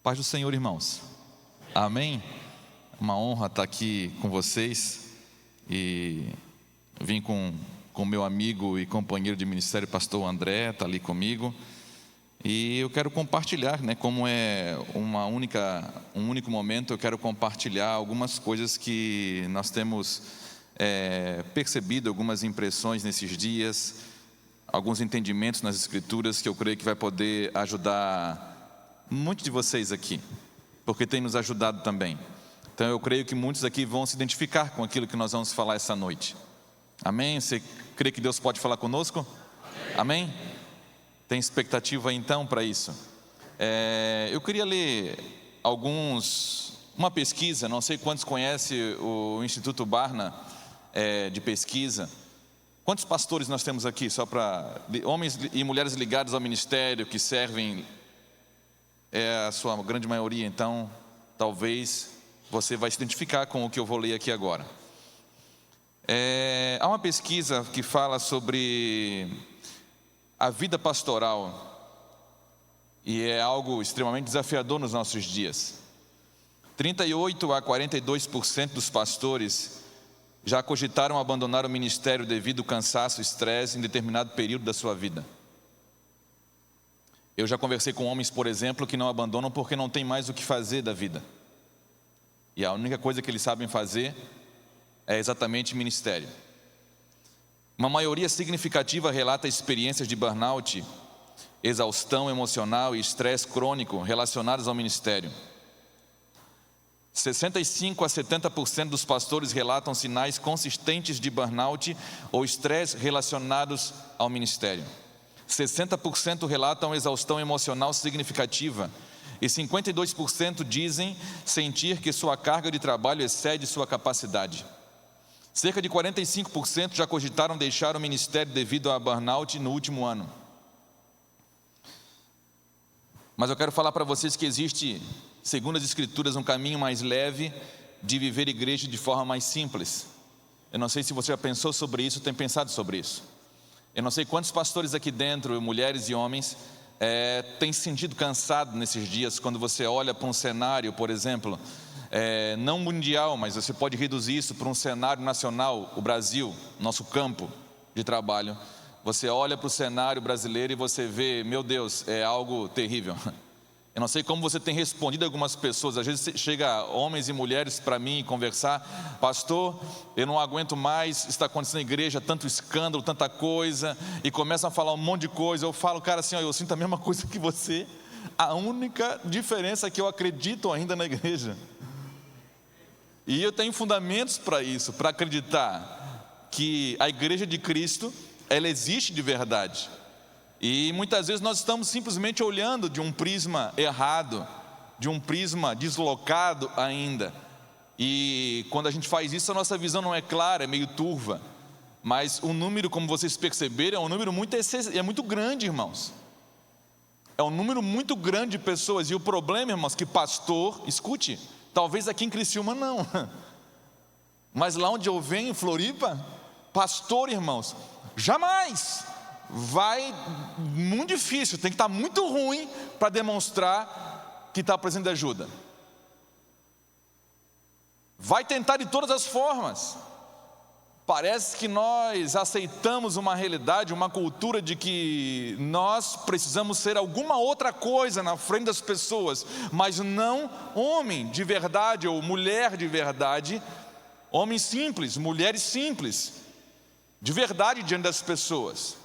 Paz do Senhor, irmãos. Amém? Uma honra estar aqui com vocês. E vim com meu amigo e companheiro de ministério, pastor André, está ali comigo. E eu quero compartilhar, como é um único momento, eu quero compartilhar algumas coisas que nós temos percebido, algumas impressões nesses dias, alguns entendimentos nas Escrituras que eu creio que vai poder ajudar muitos de vocês aqui, porque tem nos ajudado também. Então eu creio que muitos aqui vão se identificar com aquilo que nós vamos falar essa noite. Amém? Você crê que Deus pode falar conosco? Amém? Tem expectativa então para isso? Eu queria ler uma pesquisa, não sei quantos conhecem o Instituto Barna de pesquisa. Quantos pastores nós temos aqui? Só para homens e mulheres ligados ao ministério, que servem, a sua grande maioria. Então talvez você vai se identificar com o que eu vou ler aqui agora. Há uma pesquisa que fala sobre a vida pastoral, e é algo extremamente desafiador nos nossos dias. 38 a 42% dos pastores já cogitaram abandonar o ministério devido ao cansaço e estresse em determinado período da sua vida. Eu já conversei com homens, por exemplo, que não abandonam porque não tem mais o que fazer da vida. E a única coisa que eles sabem fazer é exatamente ministério. Uma maioria significativa relata experiências de burnout, exaustão emocional e estresse crônico relacionados ao ministério. 65 a 70% dos pastores relatam sinais consistentes de burnout ou estresse relacionados ao ministério. 60% relatam exaustão emocional significativa e 52% dizem sentir que sua carga de trabalho excede sua capacidade. Cerca de 45% já cogitaram deixar o ministério devido a burnout no último ano. Mas eu quero falar para vocês que existe, segundo as Escrituras, um caminho mais leve de viver igreja de forma mais simples. Eu não sei se você já pensou sobre isso, tem pensado sobre isso. Eu não sei quantos pastores aqui dentro, mulheres e homens, têm se sentido cansado nesses dias, quando você olha para um cenário, por exemplo, não mundial, mas você pode reduzir isso para um cenário nacional, o Brasil, nosso campo de trabalho. Você olha para o cenário brasileiro e você vê, meu Deus, é algo terrível. Eu não sei como você tem respondido a algumas pessoas. Às vezes chega homens e mulheres para mim conversar: pastor, eu não aguento mais, está acontecendo na igreja tanto escândalo, tanta coisa, e começam a falar um monte de coisa. Eu falo, cara, assim, eu sinto a mesma coisa que você. A única diferença é que eu acredito ainda na igreja. E eu tenho fundamentos para isso, para acreditar que a igreja de Cristo, ela existe de verdade. E muitas vezes nós estamos simplesmente olhando de um prisma errado, de um prisma deslocado ainda. E quando a gente faz isso, a nossa visão não é clara, é meio turva. Mas o número, como vocês perceberam, é um número muito grande, irmãos. É um número muito grande de pessoas. E o problema, irmãos, que pastor, escute, talvez aqui em Criciúma não, mas lá onde eu venho, em Floripa, pastor, irmãos, jamais. Vai muito difícil, tem que estar muito ruim para demonstrar que está precisando de ajuda. Vai tentar de todas as formas. Parece que nós aceitamos uma realidade, uma cultura de que nós precisamos ser alguma outra coisa na frente das pessoas, mas não homem de verdade ou mulher de verdade, homens simples, mulheres simples, de verdade diante das pessoas.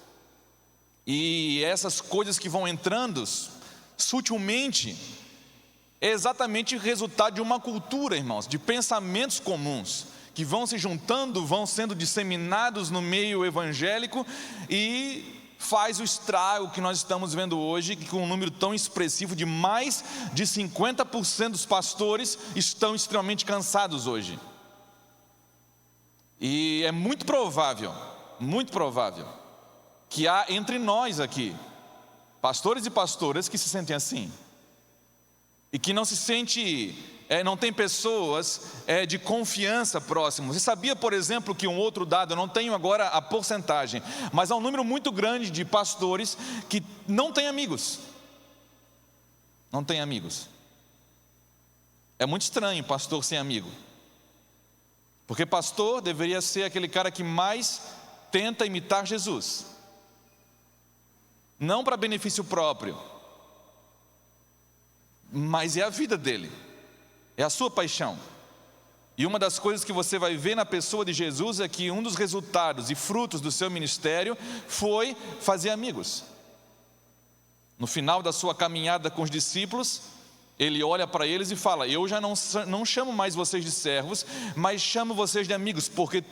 E essas coisas que vão entrando sutilmente é exatamente o resultado de uma cultura, irmãos, de pensamentos comuns que vão se juntando, vão sendo disseminados no meio evangélico e faz o estrago que nós estamos vendo hoje, que com um número tão expressivo de mais de 50% dos pastores estão extremamente cansados hoje. E é muito provável que há entre nós aqui pastores e pastoras que se sentem assim, e que não se sente, não tem pessoas de confiança próximos. Você sabia, por exemplo, que um outro dado, eu não tenho agora a porcentagem, mas há um número muito grande de pastores que não têm amigos. Não têm amigos. É muito estranho pastor sem amigo, porque pastor deveria ser aquele cara que mais tenta imitar Jesus, não para benefício próprio, mas é a vida dele, é a sua paixão. E uma das coisas que você vai ver na pessoa de Jesus é que um dos resultados e frutos do seu ministério foi fazer amigos. No final da sua caminhada com os discípulos, ele olha para eles e fala: eu já não chamo mais vocês de servos, mas chamo vocês de amigos, porque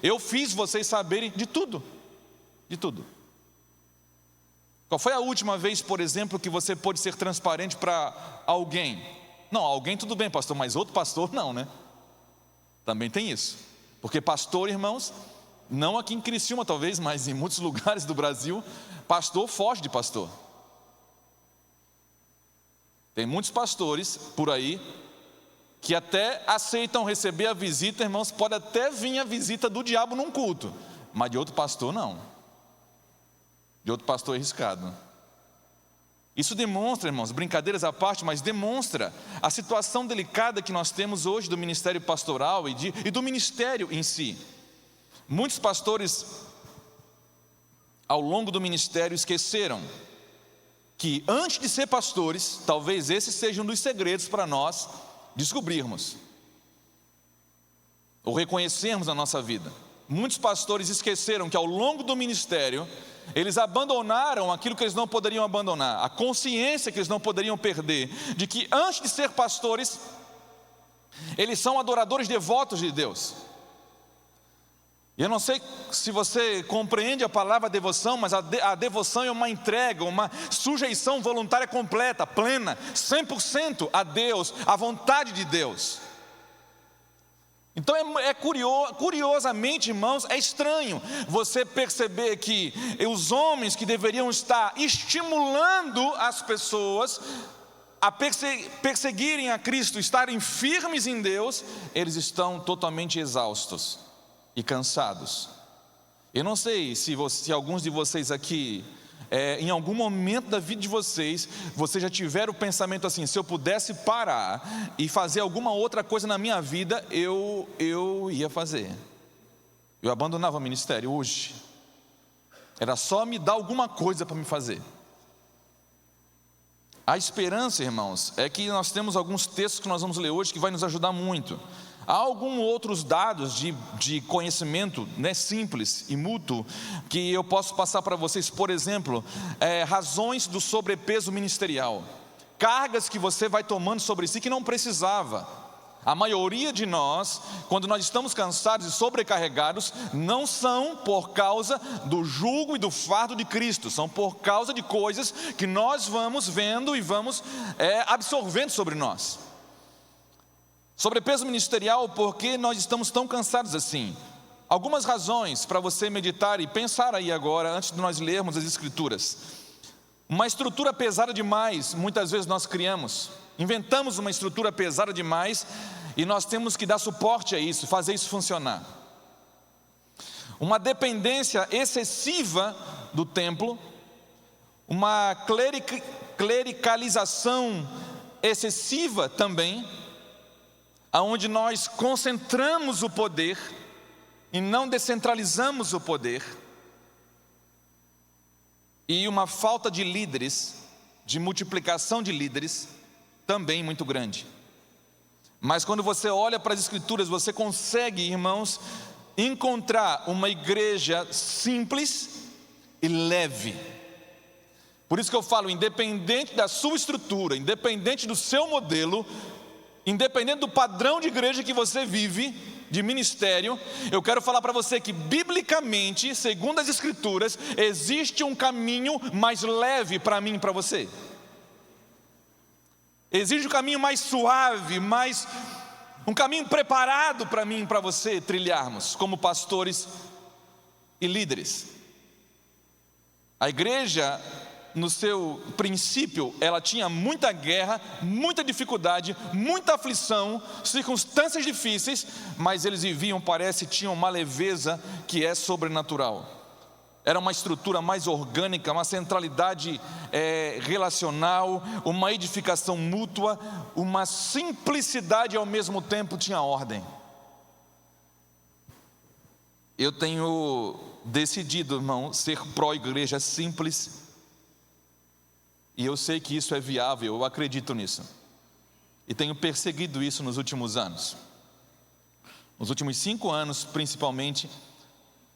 eu fiz vocês saberem de tudo. De tudo. Qual foi a última vez, por exemplo, que você pôde ser transparente para alguém? Não, alguém tudo bem, pastor, mas outro pastor não, né? Também tem isso. Porque pastor, irmãos, não aqui em Criciúma talvez, mas em muitos lugares do Brasil, pastor foge de pastor. Tem muitos pastores por aí que até aceitam receber a visita, irmãos, pode até vir a visita do diabo num culto, mas de outro pastor não. De outro pastor é arriscado. Isso demonstra, irmãos, brincadeiras à parte, mas demonstra a situação delicada que nós temos hoje do ministério pastoral e do ministério em si. Muitos pastores, ao longo do ministério, esqueceram que antes de ser pastores, talvez esse seja um dos segredos para nós descobrirmos ou reconhecermos na nossa vida. Muitos pastores esqueceram que ao longo do ministério eles abandonaram aquilo que eles não poderiam abandonar, a consciência que eles não poderiam perder, de que antes de ser pastores, eles são adoradores devotos de Deus. E eu não sei se você compreende a palavra devoção, mas a devoção é uma entrega, uma sujeição voluntária completa, plena, 100% a Deus, à vontade de Deus. Então curiosamente, irmãos, é estranho você perceber que os homens que deveriam estar estimulando as pessoas a perseguirem a Cristo, estarem firmes em Deus, eles estão totalmente exaustos e cansados. Eu não sei se alguns de vocês aqui, em algum momento da vida de vocês já tiveram o pensamento assim: se eu pudesse parar e fazer alguma outra coisa na minha vida, eu ia fazer. Eu abandonava o ministério hoje. Era só me dar alguma coisa para me fazer. A esperança, irmãos, é que nós temos alguns textos que nós vamos ler hoje que vai nos ajudar muito. Há alguns outros dados de conhecimento, né, simples e mútuo, que eu posso passar para vocês. Por exemplo, razões do sobrepeso ministerial, cargas que você vai tomando sobre si que não precisava. A maioria de nós, quando nós estamos cansados e sobrecarregados, não são por causa do jugo e do fardo de Cristo, são por causa de coisas que nós vamos vendo e vamos absorvendo sobre nós. Sobrepeso ministerial, porque nós estamos tão cansados assim? Algumas razões para você meditar e pensar aí agora, antes de nós lermos as Escrituras. Uma estrutura pesada demais, muitas vezes nós criamos, inventamos uma estrutura pesada demais e nós temos que dar suporte a isso, fazer isso funcionar. Uma dependência excessiva do templo, uma clericalização excessiva também, aonde nós concentramos o poder e não descentralizamos o poder, e uma falta de líderes, de multiplicação de líderes, também muito grande. Mas quando você olha para as Escrituras, você consegue, irmãos, encontrar uma igreja simples e leve. Por isso que eu falo, independente da sua estrutura, independente do seu modelo, independente do padrão de igreja que você vive, de ministério, eu quero falar para você que biblicamente, segundo as Escrituras, existe um caminho mais leve para mim e para você. Existe um caminho mais suave, um caminho preparado para mim e para você trilharmos como pastores e líderes. A igreja, no seu princípio, ela tinha muita guerra, muita dificuldade, muita aflição, circunstâncias difíceis, mas eles viviam, tinham uma leveza que é sobrenatural. Era uma estrutura mais orgânica, uma centralidade relacional, uma edificação mútua, uma simplicidade e ao mesmo tempo tinha ordem. Eu tenho decidido, irmão, ser pró-igreja simples, e eu sei que isso é viável, eu acredito nisso, e tenho perseguido isso nos últimos anos. Nos últimos 5 anos, principalmente,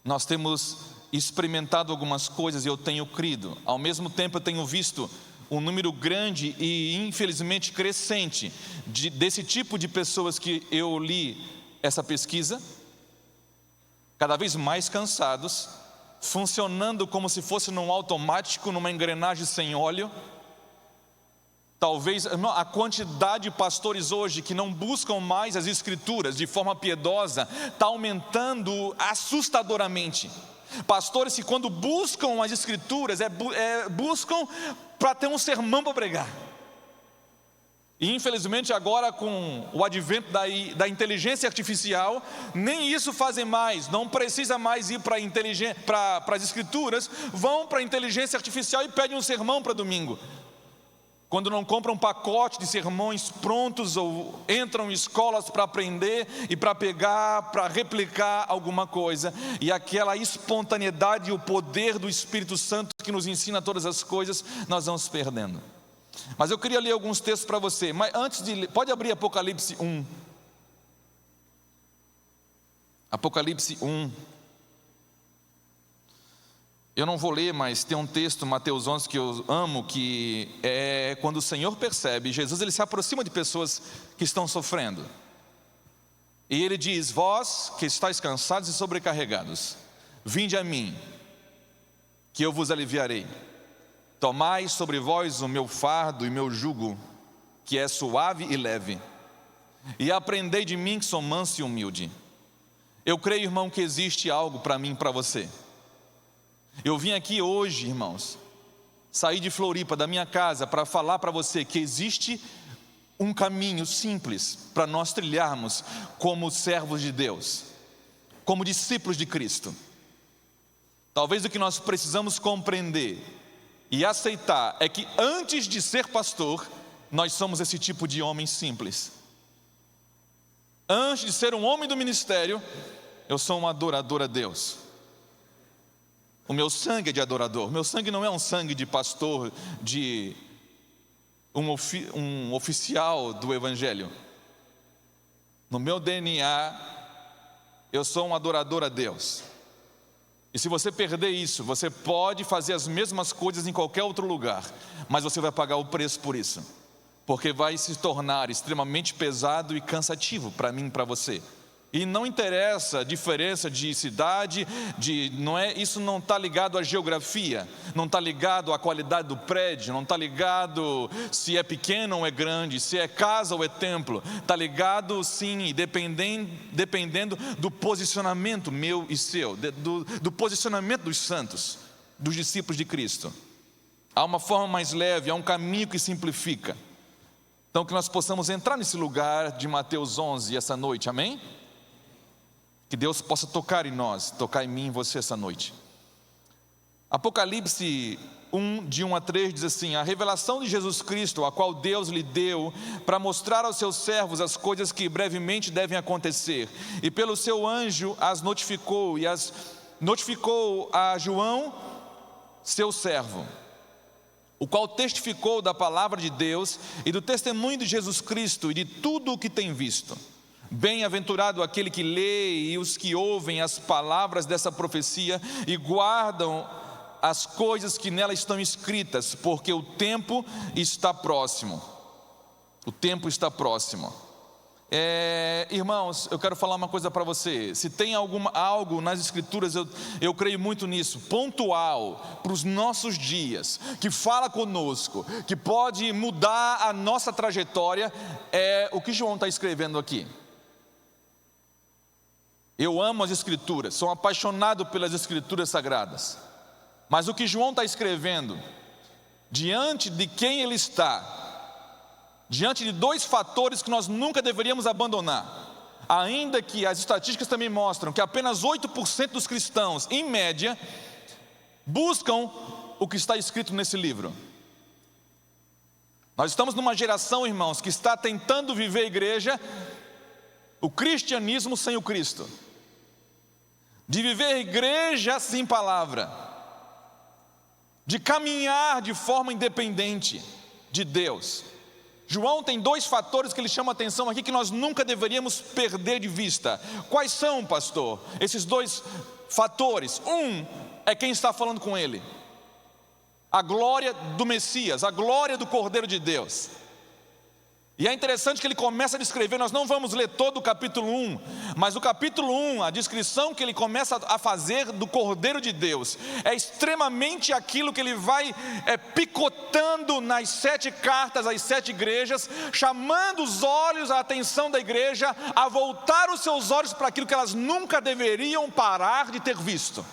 nós temos experimentado algumas coisas e eu tenho crido. Ao mesmo tempo eu tenho visto um número grande e infelizmente crescente desse tipo de pessoas que eu li essa pesquisa, cada vez mais cansados, funcionando como se fosse num automático, numa engrenagem sem óleo. Talvez a quantidade de pastores hoje que não buscam mais as escrituras de forma piedosa está aumentando assustadoramente. Pastores que quando buscam as escrituras buscam para ter um sermão para pregar. E infelizmente agora com o advento da inteligência artificial, nem isso fazem mais. Não precisa mais ir para as escrituras, vão para a inteligência artificial e pedem um sermão para domingo. Quando não compram um pacote de sermões prontos ou entram em escolas para aprender e para pegar, para replicar alguma coisa, e aquela espontaneidade e o poder do Espírito Santo que nos ensina todas as coisas, nós vamos perdendo. Mas eu queria ler alguns textos para você, mas antes de ler, pode abrir Apocalipse 1. Apocalipse 1. Eu não vou ler, mas tem um texto, Mateus 11, que eu amo, que é quando o Senhor percebe, Jesus ele se aproxima de pessoas que estão sofrendo. E ele diz: vós que estáis cansados e sobrecarregados, vinde a mim, que eu vos aliviarei. Tomai sobre vós o meu fardo e meu jugo, que é suave e leve, e aprendei de mim que sou manso e humilde. Eu creio, irmão, que existe algo para mim e para você. Eu vim aqui hoje, irmãos, saí de Floripa, da minha casa, para falar para você que existe um caminho simples para nós trilharmos como servos de Deus, como discípulos de Cristo. Talvez o que nós precisamos compreender e aceitar é que antes de ser pastor, nós somos esse tipo de homem simples. Antes de ser um homem do ministério, eu sou um adorador a Deus. O meu sangue é de adorador. Meu sangue não é um sangue de pastor, de um oficial do Evangelho. No meu DNA, eu sou um adorador a Deus. E se você perder isso, você pode fazer as mesmas coisas em qualquer outro lugar, mas você vai pagar o preço por isso, porque vai se tornar extremamente pesado e cansativo para mim e para você. E não interessa a diferença de cidade, isso não está ligado à geografia, não está ligado à qualidade do prédio, não está ligado se é pequeno ou é grande, se é casa ou é templo. Está ligado sim, dependendo do posicionamento meu e seu, do posicionamento dos santos, dos discípulos de Cristo. Há uma forma mais leve, há um caminho que simplifica. Então que nós possamos entrar nesse lugar de Mateus 11 essa noite, amém? Que Deus possa tocar em nós, tocar em mim e em você essa noite. Apocalipse 1, de 1 a 3 diz assim: a revelação de Jesus Cristo, a qual Deus lhe deu para mostrar aos seus servos as coisas que brevemente devem acontecer, e pelo seu anjo as notificou, e as notificou a João, seu servo, o qual testificou da palavra de Deus e do testemunho de Jesus Cristo e de tudo o que tem visto. Bem-aventurado aquele que lê e os que ouvem as palavras dessa profecia e guardam as coisas que nela estão escritas, porque o tempo está próximo. O tempo está próximo. Irmãos, eu quero falar uma coisa para você. Se tem algo nas escrituras, eu creio muito nisso, pontual para os nossos dias, que fala conosco, que pode mudar a nossa trajetória, é o que João está escrevendo aqui. Eu amo as escrituras, sou apaixonado pelas escrituras sagradas, mas o que João está escrevendo, diante de quem ele está, diante de dois fatores que nós nunca deveríamos abandonar, ainda que as estatísticas também mostram que apenas 8% dos cristãos, em média, buscam o que está escrito nesse livro. Nós estamos numa geração, irmãos, que está tentando viver a igreja, o cristianismo sem o Cristo, de viver a igreja sem palavra, de caminhar de forma independente de Deus. João tem 2 fatores que ele chama a atenção aqui, que nós nunca deveríamos perder de vista. Quais são, pastor, esses 2 fatores? É quem está falando com ele, a glória do Messias, a glória do Cordeiro de Deus. E é interessante que ele começa a descrever, nós não vamos ler todo o capítulo 1, mas o capítulo 1, a descrição que ele começa a fazer do Cordeiro de Deus, é extremamente aquilo que ele vai picotando nas 7 cartas, às 7 igrejas, chamando os olhos, a atenção da igreja, a voltar os seus olhos para aquilo que elas nunca deveriam parar de ter visto.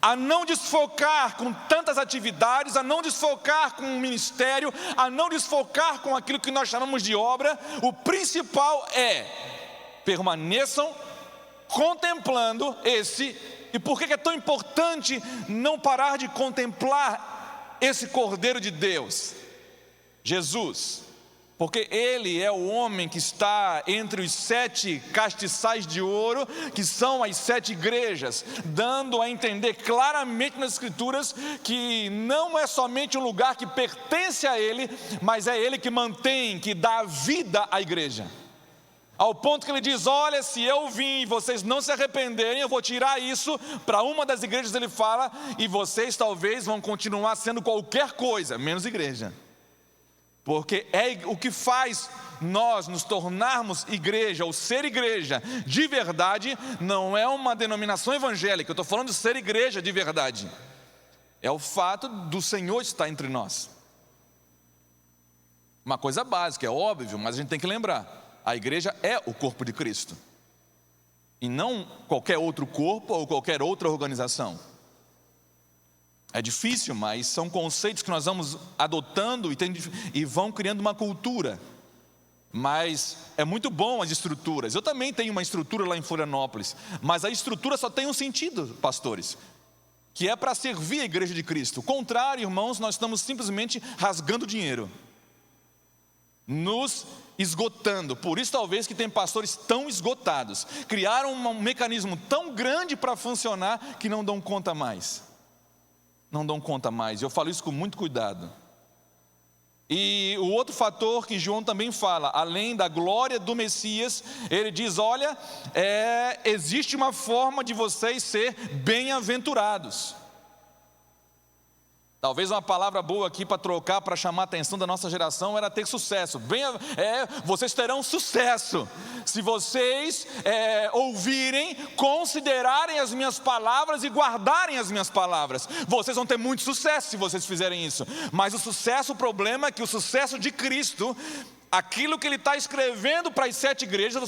A não desfocar com tantas atividades, a não desfocar com o ministério, a não desfocar com aquilo que nós chamamos de obra. O principal é: permaneçam contemplando esse. E por que é tão importante não parar de contemplar esse Cordeiro de Deus? Jesus. Porque ele é o homem que está entre os 7 castiçais de ouro, que são as 7 igrejas, dando a entender claramente nas escrituras que não é somente um lugar que pertence a ele, mas é ele que mantém, que dá vida à igreja. Ao ponto que ele diz: olha, se eu vim e vocês não se arrependerem, eu vou tirar isso. Para uma das igrejas ele fala: e vocês talvez vão continuar sendo qualquer coisa, menos igreja. Porque é o que faz nós nos tornarmos igreja, ou ser igreja de verdade, não é uma denominação evangélica. Eu estou falando de ser igreja de verdade. É o fato do Senhor estar entre nós. Uma coisa básica, é óbvio, mas a gente tem que lembrar: a igreja é o corpo de Cristo, e não qualquer outro corpo ou qualquer outra organização. É difícil, mas são conceitos que nós vamos adotando e vão criando uma cultura. Mas é muito bom as estruturas. Eu também tenho uma estrutura lá em Florianópolis, mas a estrutura só tem um sentido, pastores, que é para servir a igreja de Cristo. O contrário, irmãos, nós estamos simplesmente rasgando dinheiro, nos esgotando. Por isso talvez que tem pastores tão esgotados, criaram um mecanismo tão grande para funcionar que não dão conta mais. Não dão conta mais. Eu falo isso com muito cuidado. E o outro fator que João também fala, além da glória do Messias, ele diz: olha, existe uma forma de vocês ser bem-aventurados. Talvez uma palavra boa aqui para trocar, para chamar a atenção da nossa geração, era ter sucesso. Vocês terão sucesso se vocês ouvirem, considerarem as minhas palavras e guardarem as minhas palavras. Vocês vão ter muito sucesso se vocês fizerem isso. Mas o problema é que o sucesso de Cristo, aquilo que ele está escrevendo para as 7 igrejas,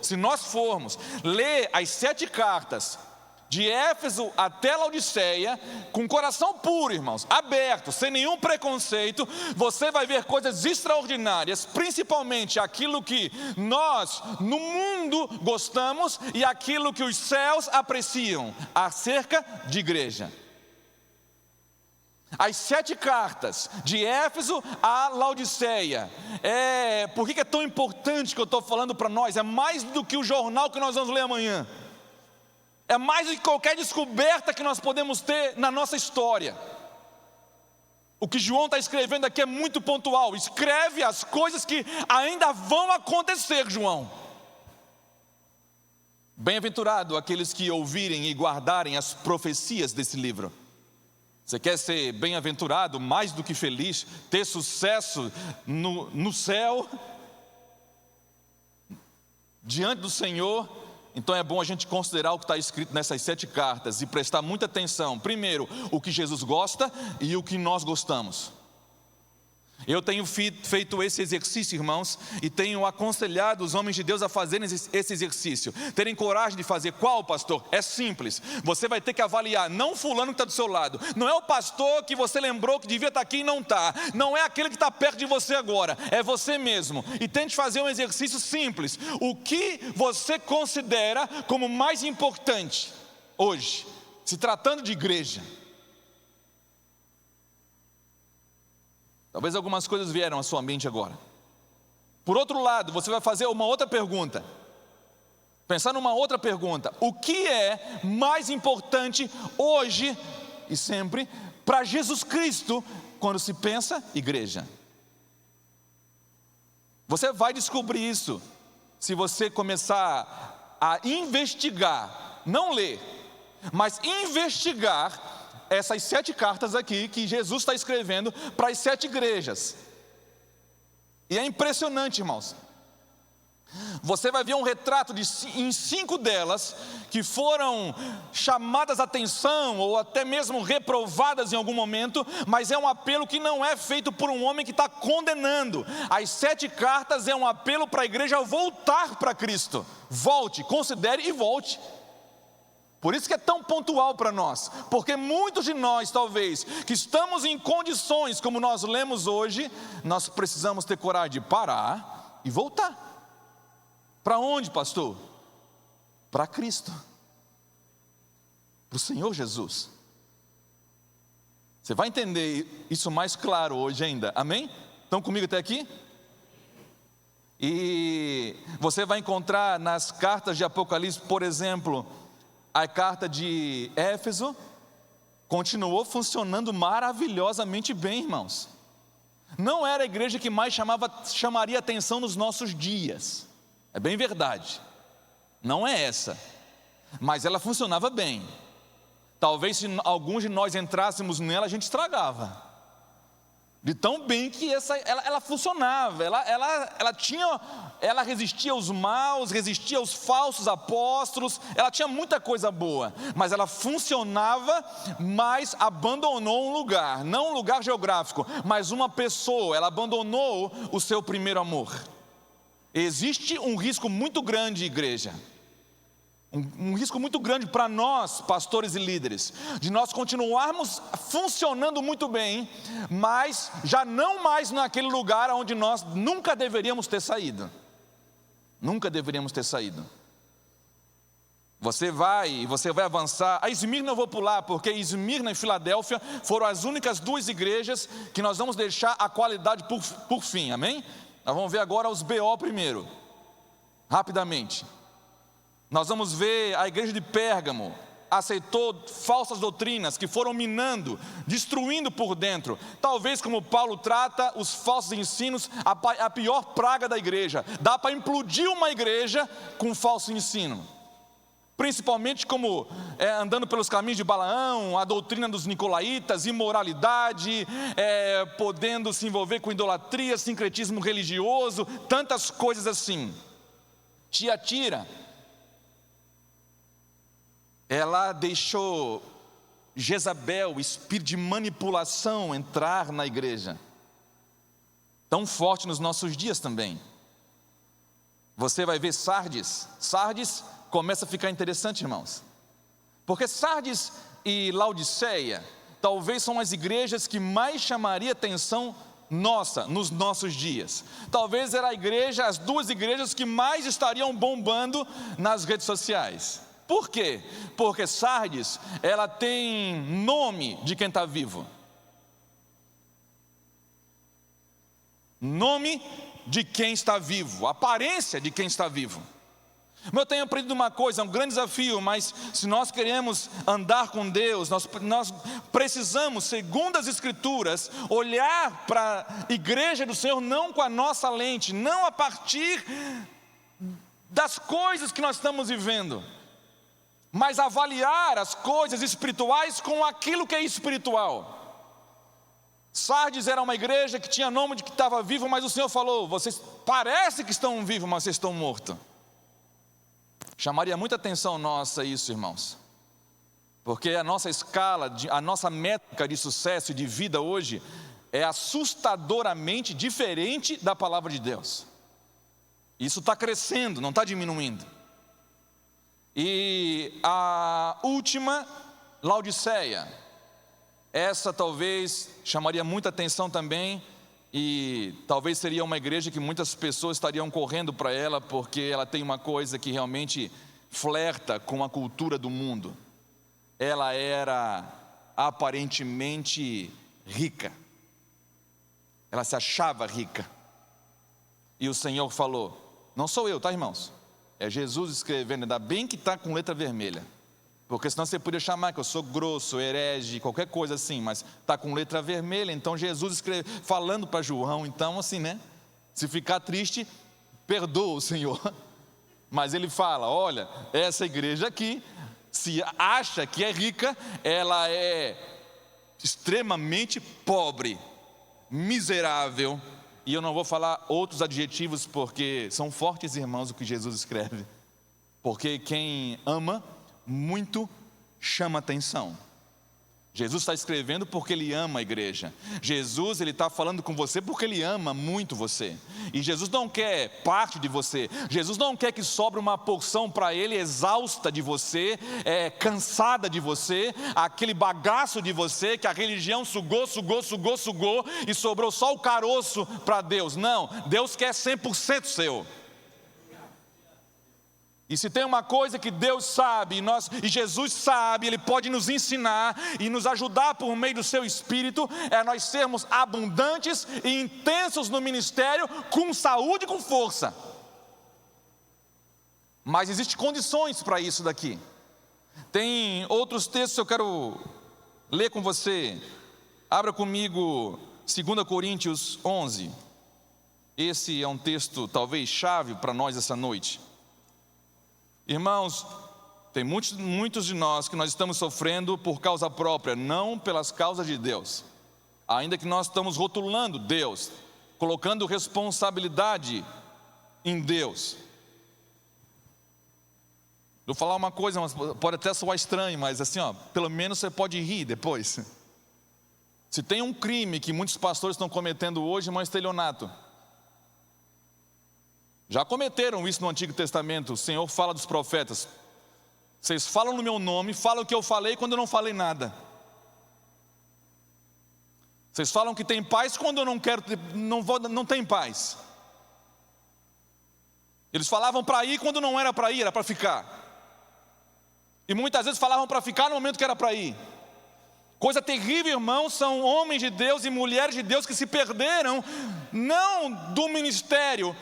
se nós formos ler as 7 cartas, de Éfeso até Laodiceia, com o coração puro, irmãos, aberto, sem nenhum preconceito, você vai ver coisas extraordinárias, principalmente aquilo que nós no mundo gostamos e aquilo que os céus apreciam acerca de igreja. As 7 cartas, de Éfeso a Laodiceia. Por que é tão importante que eu estou falando para nós? É mais do que o jornal que nós vamos ler amanhã. É mais do que qualquer descoberta que nós podemos ter na nossa história. O que João está escrevendo aqui é muito pontual. Escreve as coisas que ainda vão acontecer, João. Bem-aventurado aqueles que ouvirem e guardarem as profecias desse livro. Você quer ser bem-aventurado, mais do que feliz, ter sucesso no céu, diante do Senhor? Então é bom a gente considerar o que está escrito nessas 7 cartas e prestar muita atenção. Primeiro, o que Jesus gosta e o que nós gostamos. Eu tenho feito esse exercício, irmãos, e tenho aconselhado os homens de Deus a fazerem esse exercício. Terem coragem de fazer. Qual, pastor? É simples. Você vai ter que avaliar, não fulano que está do seu lado. Não é o pastor que você lembrou que devia estar aqui e não está. Não é aquele que está perto de você agora. É você mesmo. E tente fazer um exercício simples. O que você considera como mais importante? hoje, se tratando de igreja. Talvez algumas coisas vieram à sua mente agora. Por outro lado, você vai fazer uma outra pergunta. Pensar numa outra pergunta: o que é mais importante hoje e sempre para Jesus Cristo quando se pensa igreja? Você vai descobrir isso se você começar a investigar, não ler, mas investigar essas 7 cartas aqui que Jesus está escrevendo para as 7 igrejas. E é impressionante, irmãos. Você vai ver um retrato em 5 delas que foram chamadas a atenção ou até mesmo reprovadas em algum momento, mas é um apelo que não é feito por um homem que está condenando. As 7 cartas é um apelo para a igreja voltar para Cristo. Volte, considere e volte. Por isso que é tão pontual para nós, porque muitos de nós, talvez, que estamos em condições como nós lemos hoje, nós precisamos ter coragem de parar e voltar. Para onde, pastor? Para Cristo, para o Senhor Jesus. Você vai entender isso mais claro hoje ainda, amém? Estão comigo até aqui? E você vai encontrar nas cartas de Apocalipse, por exemplo, a carta de Éfeso continuou funcionando maravilhosamente bem, irmãos. Não era a igreja que mais chamaria atenção nos nossos dias. É bem verdade. Não é essa. Mas ela funcionava bem. Talvez se alguns de nós entrássemos nela, a gente estragava. De tão bem que ela funcionava, ela resistia aos maus, resistia aos falsos apóstolos, ela tinha muita coisa boa, mas ela funcionava, mas abandonou um lugar, não um lugar geográfico, mas uma pessoa, ela abandonou o seu primeiro amor. Existe um risco muito grande, igreja, um risco muito grande para nós, pastores e líderes, de nós continuarmos funcionando muito bem, mas já não mais naquele lugar onde nós nunca deveríamos ter saído. Nunca deveríamos ter saído. Você vai avançar. A Esmirna eu vou pular, porque Esmirna e Filadélfia foram as únicas 2 igrejas que nós vamos deixar a qualidade por fim, amém? Nós vamos ver agora os BO primeiro, rapidamente. Nós vamos ver a igreja de Pérgamo aceitou falsas doutrinas que foram minando, destruindo por dentro. Talvez, como Paulo trata os falsos ensinos, a pior praga da igreja. Dá para implodir uma igreja com falso ensino. Principalmente como andando pelos caminhos de Balaão, a doutrina dos nicolaítas, imoralidade, podendo se envolver com idolatria, sincretismo religioso, tantas coisas assim. Tiatira, ela deixou Jezabel, espírito de manipulação, entrar na igreja. Tão forte nos nossos dias também. Você vai ver Sardes. Sardes começa a ficar interessante, irmãos. Porque Sardes e Laodiceia talvez são as igrejas que mais chamaria atenção nossa, nos nossos dias. Talvez era as 2 igrejas que mais estariam bombando nas redes sociais. Por quê? Porque Sardes, ela tem nome de quem está vivo. Nome de quem está vivo, aparência de quem está vivo. Eu tenho aprendido uma coisa, é um grande desafio, mas se nós queremos andar com Deus, nós precisamos, segundo as Escrituras, olhar para a igreja do Senhor não com a nossa lente, não a partir das coisas que nós estamos vivendo, mas avaliar as coisas espirituais com aquilo que é espiritual. Sardes era uma igreja que tinha nome de que estava vivo, mas o Senhor falou: vocês parecem que estão vivos, mas vocês estão mortos. Chamaria muita atenção nossa isso, irmãos, porque a nossa escala, a nossa métrica de sucesso e de vida hoje é assustadoramente diferente da palavra de Deus. Isso está crescendo, não está diminuindo. E a última, Laodiceia, essa talvez chamaria muita atenção também, e talvez seria uma igreja que muitas pessoas estariam correndo para ela, porque ela tem uma coisa que realmente flerta com a cultura do mundo. ela era aparentemente rica. Ela se achava rica. E o Senhor falou, não sou eu, tá, irmãos? É Jesus escrevendo, ainda bem que está com letra vermelha. Porque senão você podia chamar que eu sou grosso, herege, qualquer coisa assim, mas está com letra vermelha, então Jesus escreve, falando para João, então assim, né? Se ficar triste, perdoa o Senhor. Mas ele fala, olha, essa igreja aqui, se acha que é rica, ela é extremamente pobre, miserável. E eu não vou falar outros adjetivos, porque são fortes, irmãos, o que Jesus escreve. Porque quem ama muito chama atenção. Jesus está escrevendo porque Ele ama a igreja. Jesus, Ele está falando com você porque Ele ama muito você. E Jesus não quer parte de você. Jesus não quer que sobre uma porção para Ele exausta de você, cansada de você, aquele bagaço de você que a religião sugou e sobrou só o caroço para Deus. Não, Deus quer 100% seu. E se tem uma coisa que Deus sabe, e Jesus sabe, Ele pode nos ensinar e nos ajudar por meio do seu Espírito, é nós sermos abundantes e intensos no ministério, com saúde e com força. Mas existem condições para isso daqui. Tem outros textos que eu quero ler com você. Abra comigo 2 Coríntios 11. Esse é um texto talvez chave para nós essa noite. Irmãos, tem muitos de nós que nós estamos sofrendo por causa própria, não pelas causas de Deus. Ainda que nós estamos rotulando Deus, colocando responsabilidade em Deus. Vou falar uma coisa, pode até soar estranho, mas assim, pelo menos você pode rir depois. Se tem um crime que muitos pastores estão cometendo hoje, é um estelionato. Já cometeram isso no Antigo Testamento. O Senhor fala dos profetas: vocês falam no meu nome, falam o que eu falei quando eu não falei nada. Vocês falam que tem paz quando eu não quero, não tem paz. Eles falavam para ir quando não era para ir, era para ficar. E muitas vezes falavam para ficar no momento que era para ir. Coisa terrível, irmãos, são homens de Deus e mulheres de Deus que se perderam, não do ministério,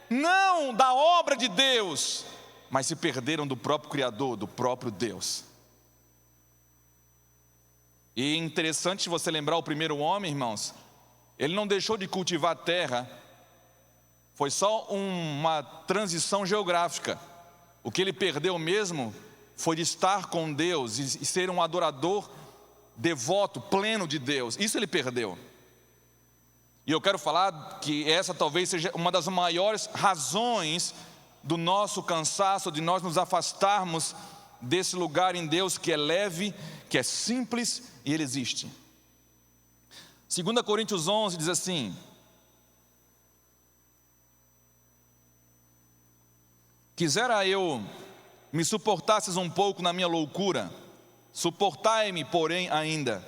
não da obra de Deus, mas se perderam do próprio Criador, do próprio Deus. E é interessante você lembrar o primeiro homem, irmãos, ele não deixou de cultivar a terra, foi só uma transição geográfica. O que ele perdeu mesmo foi de estar com Deus e ser um adorador devoto, pleno de Deus. Isso ele perdeu. E eu quero falar que essa talvez seja uma das maiores razões do nosso cansaço, de nós nos afastarmos desse lugar em Deus que é leve, que é simples e Ele existe. 2 Coríntios 11 diz assim: quisera eu me suportasses um pouco na minha loucura, suportai-me, porém, ainda,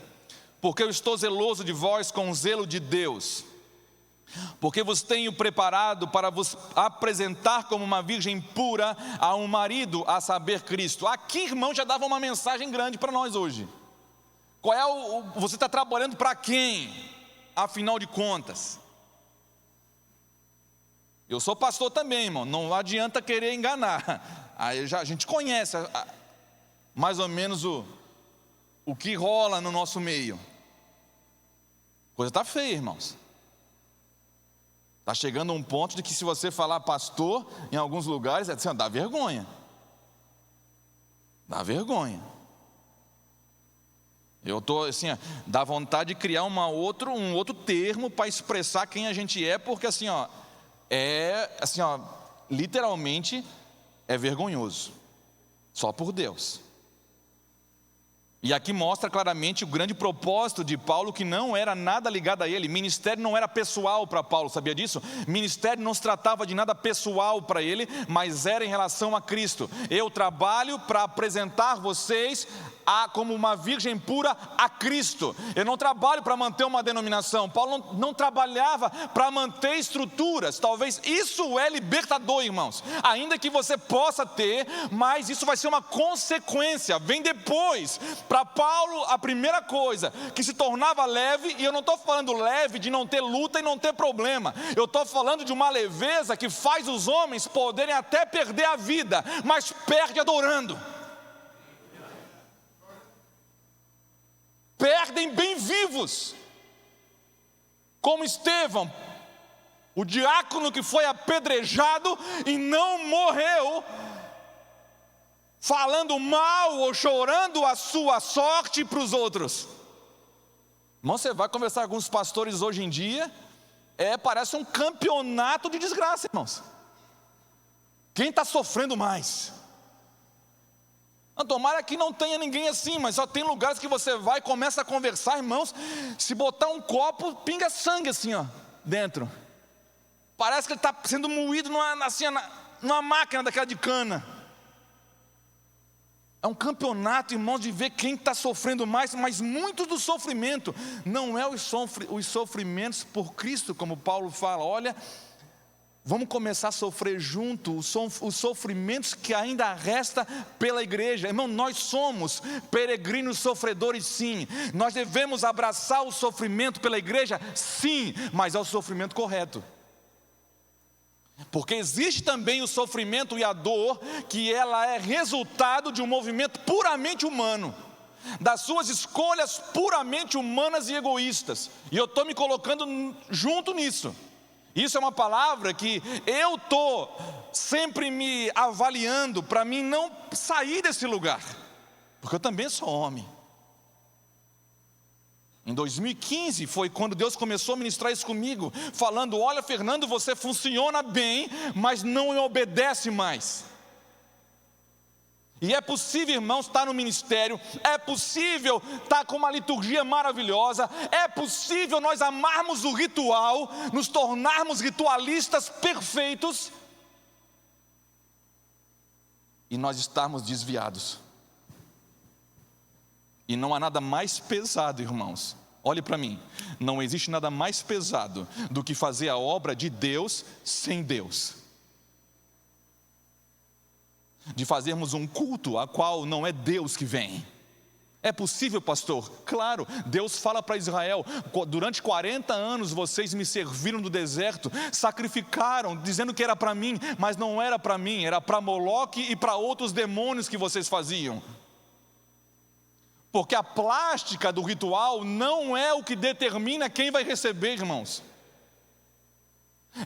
porque eu estou zeloso de vós com o zelo de Deus, porque vos tenho preparado para vos apresentar como uma virgem pura a um marido, a saber, Cristo. Aqui, irmão, já dava uma mensagem grande para nós hoje. Qual é você está trabalhando para quem, afinal de contas? Eu sou pastor também, irmão, não adianta querer enganar. Aí a gente conhece mais ou menos o que rola no nosso meio. A coisa está feia, irmãos. Está chegando a um ponto de que se você falar pastor, em alguns lugares, assim, dá vergonha. Dá vergonha. Eu estou assim, dá vontade de criar um outro termo para expressar quem a gente é, porque assim, literalmente é vergonhoso. Só por Deus. E aqui mostra claramente o grande propósito de Paulo, que não era nada ligado a ele. Ministério não era pessoal para Paulo, sabia disso? Ministério não se tratava de nada pessoal para ele, mas era em relação a Cristo. Eu trabalho para apresentar vocês como uma virgem pura a Cristo. Eu não trabalho para manter uma denominação. Paulo não trabalhava para manter estruturas. Talvez isso é libertador, irmãos. Ainda que você possa ter, mas isso vai ser uma consequência, vem depois. Para Paulo, a primeira coisa que se tornava leve, e eu não estou falando leve de não ter luta e não ter problema, eu estou falando de uma leveza que faz os homens poderem até perder a vida, mas perde adorando. Perdem bem vivos, como Estevão, o diácono que foi apedrejado e não morreu, falando mal ou chorando a sua sorte para os outros. Irmão, você vai conversar com alguns pastores hoje em dia, parece um campeonato de desgraça, irmãos. Quem está sofrendo mais? Não, tomara que não tenha ninguém assim, mas só tem lugares que você vai e começa a conversar, irmãos, se botar um copo, pinga sangue assim, ó, dentro. Parece que ele está sendo moído numa máquina daquela de cana. É um campeonato, irmãos, de ver quem está sofrendo mais, mas muito do sofrimento não é os sofrimentos por Cristo, como Paulo fala. Olha, vamos começar a sofrer junto os sofrimentos que ainda resta pela igreja. Irmão, nós somos peregrinos sofredores, sim. Nós devemos abraçar o sofrimento pela igreja, sim, mas é o sofrimento correto. Porque existe também o sofrimento e a dor, que ela é resultado de um movimento puramente humano, das suas escolhas puramente humanas e egoístas. E eu estou me colocando junto nisso. Isso é uma palavra que eu estou sempre me avaliando, para mim não sair desse lugar, porque eu também sou homem. Em 2015 foi quando Deus começou a ministrar isso comigo, falando: olha, Fernando, você funciona bem, mas não obedece mais. E é possível, irmãos, estar no ministério, é possível estar com uma liturgia maravilhosa, é possível nós amarmos o ritual, nos tornarmos ritualistas perfeitos, e nós estarmos desviados. E não há nada mais pesado, irmãos, olhe para mim, não existe nada mais pesado do que fazer a obra de Deus sem Deus. De fazermos um culto a qual não é Deus que vem. É possível, pastor? Claro, Deus fala para Israel: durante 40 anos vocês me serviram no deserto, sacrificaram, dizendo que era para mim, mas não era para mim, era para Moloque e para outros demônios que vocês faziam. Porque a plástica do ritual não é o que determina quem vai receber, irmãos.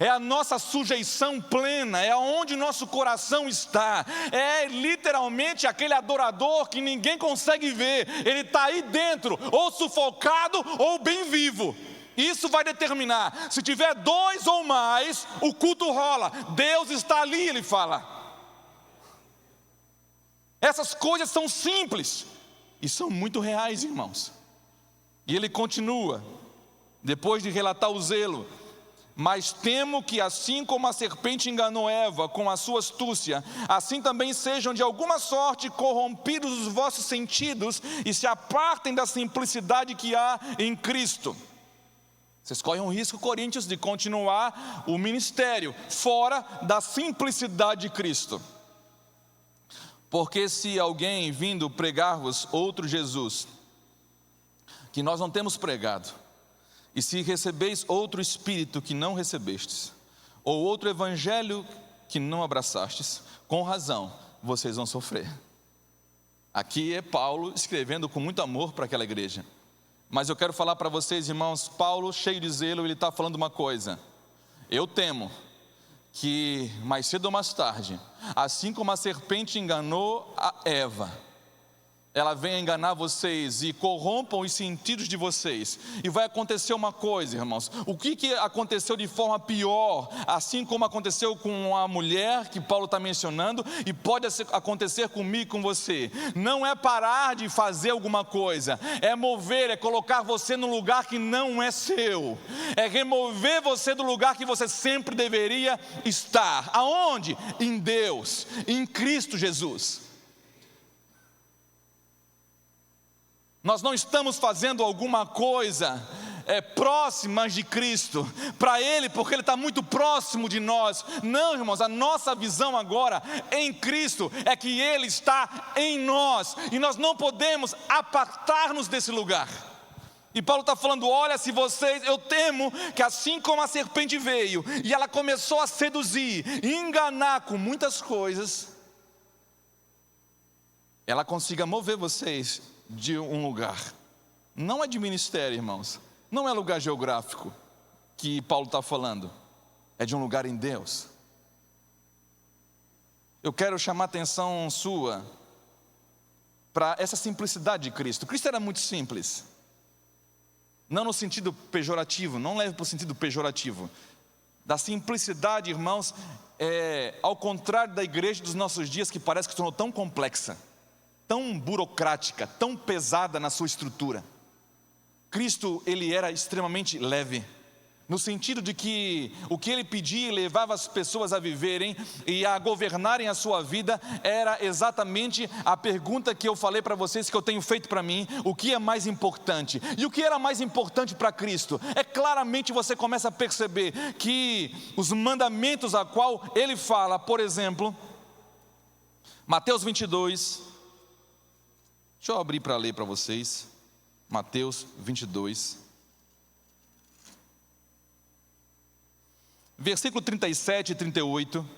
É a nossa sujeição plena, é onde nosso coração está. É literalmente aquele adorador que ninguém consegue ver. Ele está aí dentro, ou sufocado ou bem vivo. Isso vai determinar. Se tiver 2 ou mais, o culto rola. Deus está ali, ele fala. Essas coisas são simples e são muito reais, irmãos. E ele continua, depois de relatar o zelo: mas temo que assim como a serpente enganou Eva com a sua astúcia, assim também sejam de alguma sorte corrompidos os vossos sentidos e se apartem da simplicidade que há em Cristo. Vocês correm um risco, Coríntios, de continuar o ministério fora da simplicidade de Cristo. Porque se alguém vindo pregar-vos outro Jesus, que nós não temos pregado, e se recebeis outro Espírito que não recebestes, ou outro Evangelho que não abraçastes, com razão vocês vão sofrer. Aqui é Paulo escrevendo com muito amor para aquela igreja. Mas eu quero falar para vocês, irmãos, Paulo, cheio de zelo, ele está falando uma coisa: eu temo que mais cedo ou mais tarde, assim como a serpente enganou a Eva, ela venha enganar vocês e corrompam os sentidos de vocês. E vai acontecer uma coisa, irmãos. O que aconteceu de forma pior, assim como aconteceu com a mulher que Paulo está mencionando, e pode acontecer comigo e com você. Não é parar de fazer alguma coisa, é mover, é colocar você no lugar que não é seu, é remover você do lugar que você sempre deveria estar. Aonde? Em Deus, em Cristo Jesus. Nós não estamos fazendo alguma coisa próximas de Cristo, para Ele, porque Ele está muito próximo de nós. Não, irmãos, a nossa visão agora em Cristo é que Ele está em nós, e nós não podemos apartar-nos desse lugar. E Paulo está falando, olha, se vocês, eu temo que assim como a serpente veio, e ela começou a seduzir, enganar com muitas coisas, ela consiga mover vocês de um lugar. Não é de ministério, irmãos, não é lugar geográfico que Paulo está falando, é de um lugar em Deus. Eu quero chamar a atenção sua para essa simplicidade de Cristo. Cristo era muito simples, não no sentido pejorativo, não leve para o sentido pejorativo. Da simplicidade, irmãos, ao contrário da igreja dos nossos dias, que parece que se tornou tão complexa, tão burocrática, tão pesada na sua estrutura. Cristo, Ele era extremamente leve, no sentido de que o que Ele pedia e levava as pessoas a viverem e a governarem a sua vida, era exatamente a pergunta que eu falei para vocês, que eu tenho feito para mim: o que é mais importante? E o que era mais importante para Cristo? Claramente você começa a perceber que os mandamentos a qual Ele fala, por exemplo, Mateus 22, deixa eu abrir para ler para vocês, Mateus 22, versículo 37, 38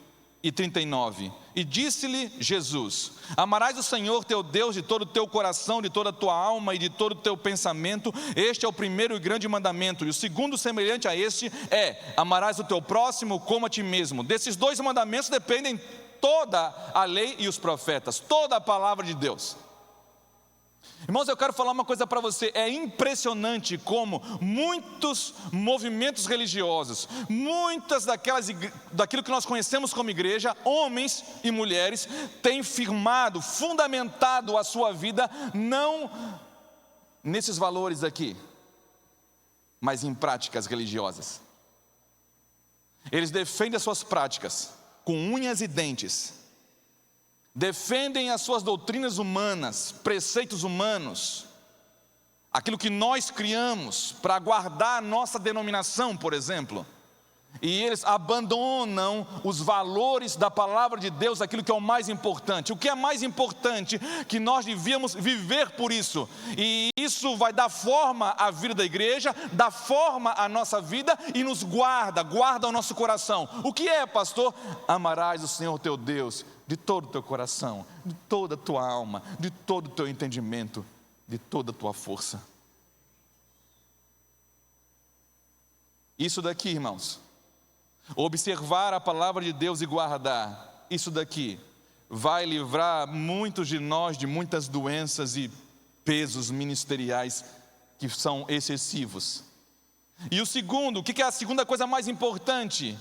e 39. E disse-lhe Jesus: amarás o Senhor teu Deus de todo o teu coração, de toda a tua alma e de todo o teu pensamento. Este é o primeiro e grande mandamento. E o segundo, semelhante a este, é: amarás o teu próximo como a ti mesmo. Desses dois mandamentos dependem toda a lei e os profetas, toda a palavra de Deus. Irmãos, eu quero falar uma coisa para você. É impressionante como muitos movimentos religiosos, muitas daquilo que nós conhecemos como igreja, homens e mulheres, têm firmado, fundamentado a sua vida não nesses valores aqui, mas em práticas religiosas. Eles defendem as suas práticas com unhas e dentes, defendem as suas doutrinas humanas, preceitos humanos, aquilo que nós criamos para guardar a nossa denominação, por exemplo. E eles abandonam os valores da palavra de Deus, aquilo que é o mais importante. O que é mais importante? Que nós devíamos viver por isso. E isso vai dar forma à vida da igreja, dá forma à nossa vida e nos guarda o nosso coração. O que é, pastor? Amarás o Senhor teu Deus de todo o teu coração, de toda a tua alma, de todo o teu entendimento, de toda a tua força. Isso daqui, irmãos, observar a palavra de Deus e guardar, isso daqui vai livrar muitos de nós de muitas doenças e pesos ministeriais que são excessivos. E o segundo, o que é a segunda coisa mais importante?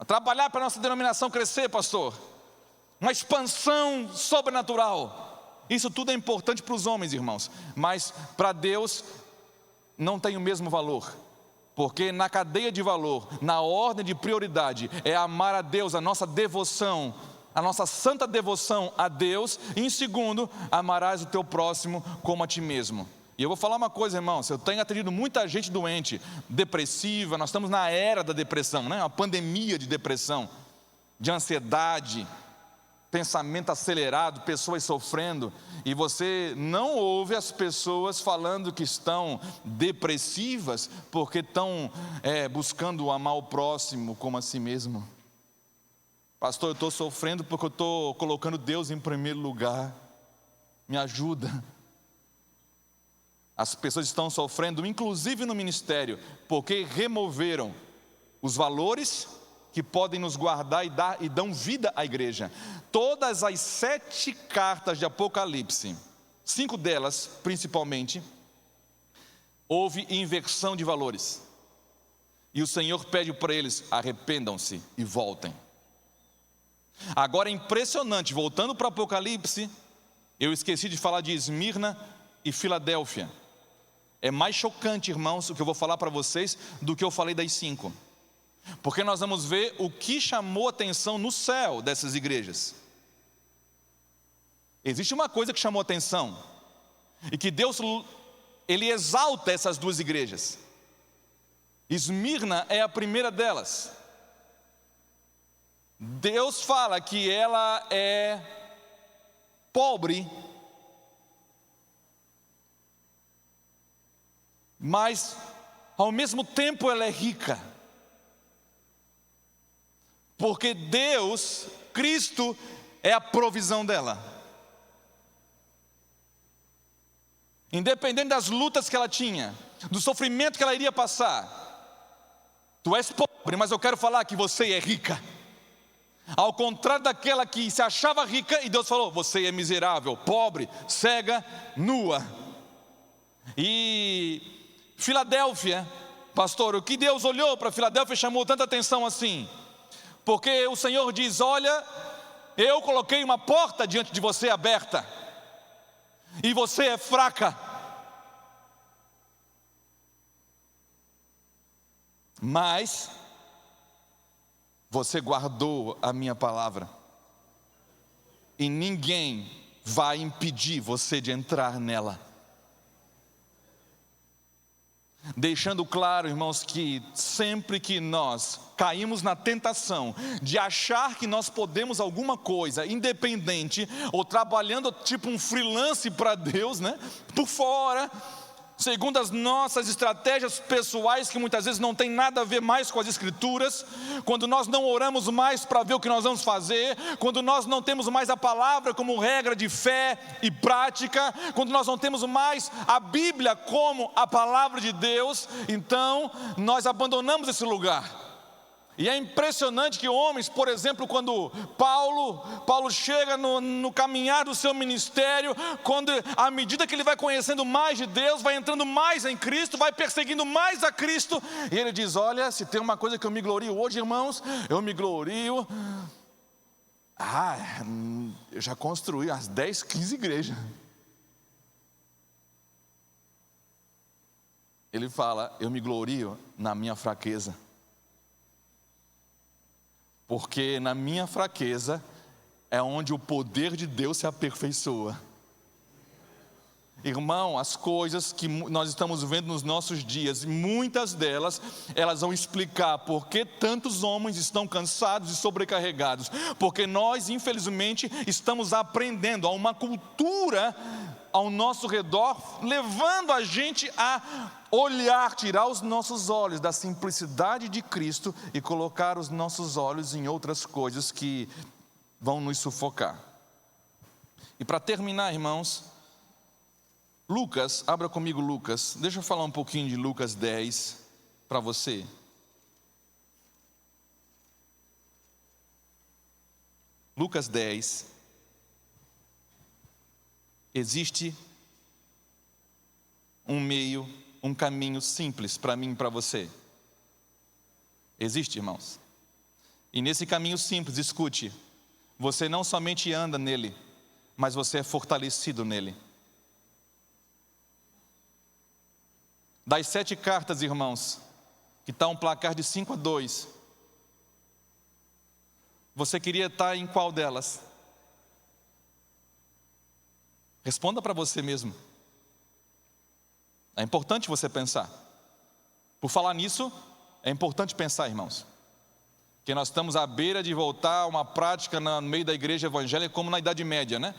Trabalhar para a nossa denominação crescer, pastor. Uma expansão sobrenatural. Isso tudo é importante para os homens, irmãos, mas para Deus não tem o mesmo valor. Porque na cadeia de valor, na ordem de prioridade, é amar a Deus, a nossa devoção, a nossa santa devoção a Deus. E em segundo, amarás o teu próximo como a ti mesmo. E eu vou falar uma coisa, irmãos, eu tenho atendido muita gente doente, depressiva. Nós estamos na era da depressão, né? Uma pandemia de depressão, de ansiedade, pensamento acelerado, pessoas sofrendo, e você não ouve as pessoas falando que estão depressivas porque estão buscando amar o próximo como a si mesmo. Pastor, eu estou sofrendo porque eu estou colocando Deus em primeiro lugar, me ajuda. As pessoas estão sofrendo, inclusive no ministério, porque removeram os valores que podem nos guardar e dão vida à igreja. Todas as 7 cartas de Apocalipse, 5 delas principalmente, houve inversão de valores. E o Senhor pede para eles: arrependam-se e voltem. Agora é impressionante, voltando para Apocalipse, eu esqueci de falar de Esmirna e Filadélfia. É mais chocante, irmãos, o que eu vou falar para vocês do que eu falei das 5. Porque nós vamos ver o que chamou atenção no céu dessas igrejas. Existe uma coisa que chamou atenção, e que Deus ele exalta essas duas igrejas. Esmirna é a primeira delas. Deus fala que ela é pobre, mas ao mesmo tempo ela é rica. Porque Deus, Cristo, é a provisão dela. Independente das lutas que ela tinha, do sofrimento que ela iria passar, tu és pobre, mas eu quero falar que você é rica. Ao contrário daquela que se achava rica, e Deus falou: você é miserável, pobre, cega, nua. E Filadélfia, pastor, o que Deus olhou para Filadélfia e chamou tanta atenção assim? Porque o Senhor diz: olha, eu coloquei uma porta diante de você aberta, e você é fraca, mas você guardou a minha palavra, e ninguém vai impedir você de entrar nela. Deixando claro, irmãos, que sempre que nós caímos na tentação de achar que nós podemos alguma coisa independente, ou trabalhando tipo um freelance para Deus, né? Por fora, segundo as nossas estratégias pessoais, que muitas vezes não tem nada a ver mais com as Escrituras, quando nós não oramos mais para ver o que nós vamos fazer, quando nós não temos mais a palavra como regra de fé e prática, quando nós não temos mais a Bíblia como a palavra de Deus, então nós abandonamos esse lugar. E é impressionante que homens, por exemplo, quando Paulo chega no caminhar do seu ministério, quando à medida que ele vai conhecendo mais de Deus, vai entrando mais em Cristo, vai perseguindo mais a Cristo, e ele diz: olha, se tem uma coisa que eu me glorio hoje, irmãos, eu me glorio, eu já construí as 10, 15 igrejas. Ele fala: eu me glorio na minha fraqueza, porque na minha fraqueza é onde o poder de Deus se aperfeiçoa. Irmão, as coisas que nós estamos vendo nos nossos dias, muitas delas, elas vão explicar por que tantos homens estão cansados e sobrecarregados. Porque nós, infelizmente, estamos aprendendo a uma cultura ao nosso redor, levando a gente a olhar, tirar os nossos olhos da simplicidade de Cristo e colocar os nossos olhos em outras coisas que vão nos sufocar. E para terminar, irmãos, Lucas, abra comigo Lucas, deixa eu falar um pouquinho de Lucas 10 para você. Lucas 10, existe um caminho simples para mim e para você. Existe, irmãos. E nesse caminho simples, escute, você não somente anda nele, mas você é fortalecido nele. Das 7 cartas, irmãos, que está um placar de 5-2, você queria estar em qual delas? Responda para você mesmo. É importante você pensar. Por falar nisso, é importante pensar, irmãos, que nós estamos à beira de voltar a uma prática no meio da igreja evangélica como na Idade Média, né?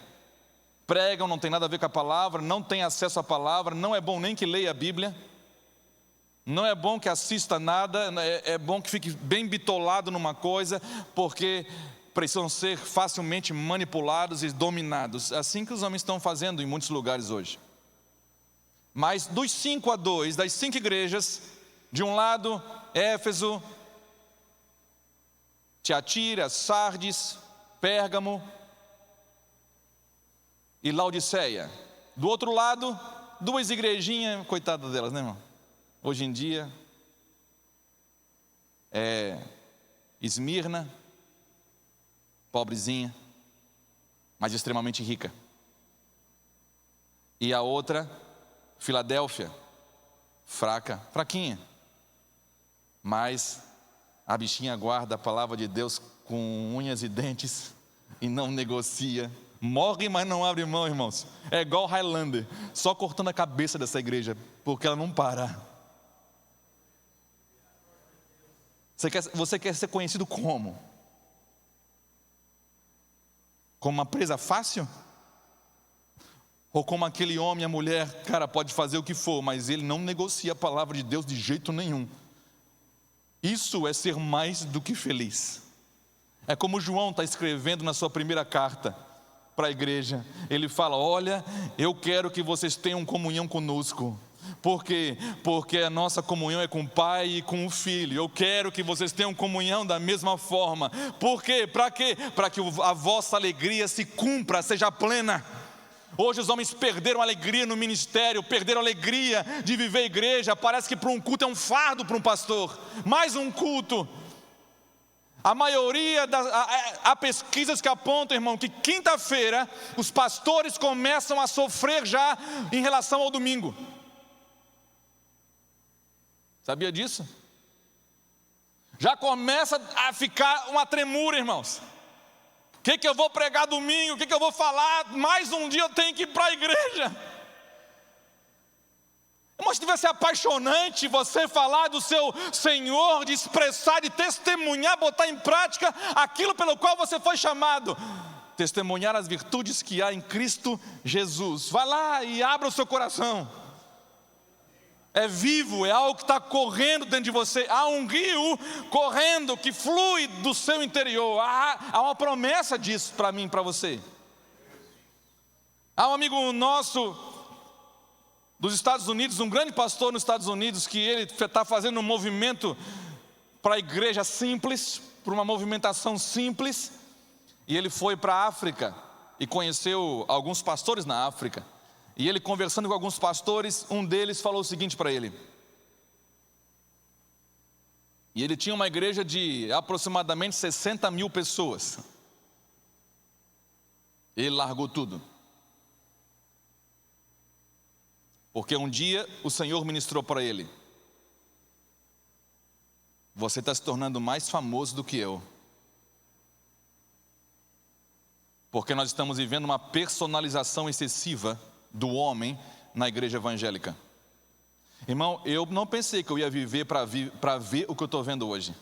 Pregam, não tem nada a ver com a palavra, não tem acesso à palavra, não é bom nem que leia a Bíblia, não é bom que assista nada, é bom que fique bem bitolado numa coisa, porque precisam ser facilmente manipulados e dominados. Assim que os homens estão fazendo em muitos lugares hoje. Mas dos 5-2, das 5 igrejas, de um lado, Éfeso, Tiatira, Sardes, Pérgamo e Laodiceia. Do outro lado, 2 igrejinhas, coitada delas, né, irmão? Hoje em dia, Esmirna, pobrezinha, mas extremamente rica. E a outra, Filadélfia, fraquinha, mas a bichinha guarda a palavra de Deus com unhas e dentes e não negocia Morre, mas não abre mão, irmãos. É igual Highlander, só cortando a cabeça dessa igreja, porque ela não para. Você quer ser conhecido como? Como uma presa fácil? Ou como aquele homem e a mulher, cara, pode fazer o que for, mas ele não negocia a palavra de Deus de jeito nenhum. Isso é ser mais do que feliz. É como João está escrevendo na sua primeira carta para a igreja. Ele fala: olha, eu quero que vocês tenham comunhão conosco. Por quê? Porque a nossa comunhão é com o Pai e com o Filho. Eu quero que vocês tenham comunhão da mesma forma. Por quê? Para quê? Para que a vossa alegria se cumpra, seja plena. Hoje os homens perderam a alegria no ministério, perderam a alegria de viver a igreja. Parece que para um culto é um fardo para um pastor. Mais um culto. A maioria há pesquisas que apontam, irmão, que quinta-feira os pastores começam a sofrer já em relação ao domingo. Sabia disso? Já começa a ficar uma tremura, irmãos. O que eu vou pregar domingo? O que eu vou falar? Mais um dia eu tenho que ir para a igreja. Mas deve ser apaixonante você falar do seu Senhor, de expressar, de testemunhar, botar em prática aquilo pelo qual você foi chamado. Testemunhar as virtudes que há em Cristo Jesus. Vá lá e abra o seu coração. É vivo, é algo que está correndo dentro de você. Há um rio correndo que flui do seu interior. Há uma promessa disso para mim e para você. Há um amigo nosso dos Estados Unidos, um grande pastor nos Estados Unidos, que ele está fazendo um movimento para a igreja simples, para uma movimentação simples. E ele foi para a África e conheceu alguns pastores na África. E ele, conversando com alguns pastores, um deles falou o seguinte para ele. E ele tinha uma igreja de aproximadamente 60 mil pessoas. Ele largou tudo. Porque um dia o Senhor ministrou para ele: você está se tornando mais famoso do que eu. Porque nós estamos vivendo uma personalização excessiva do homem na igreja evangélica. Irmão, eu não pensei que eu ia viver para ver o que eu estou vendo hoje.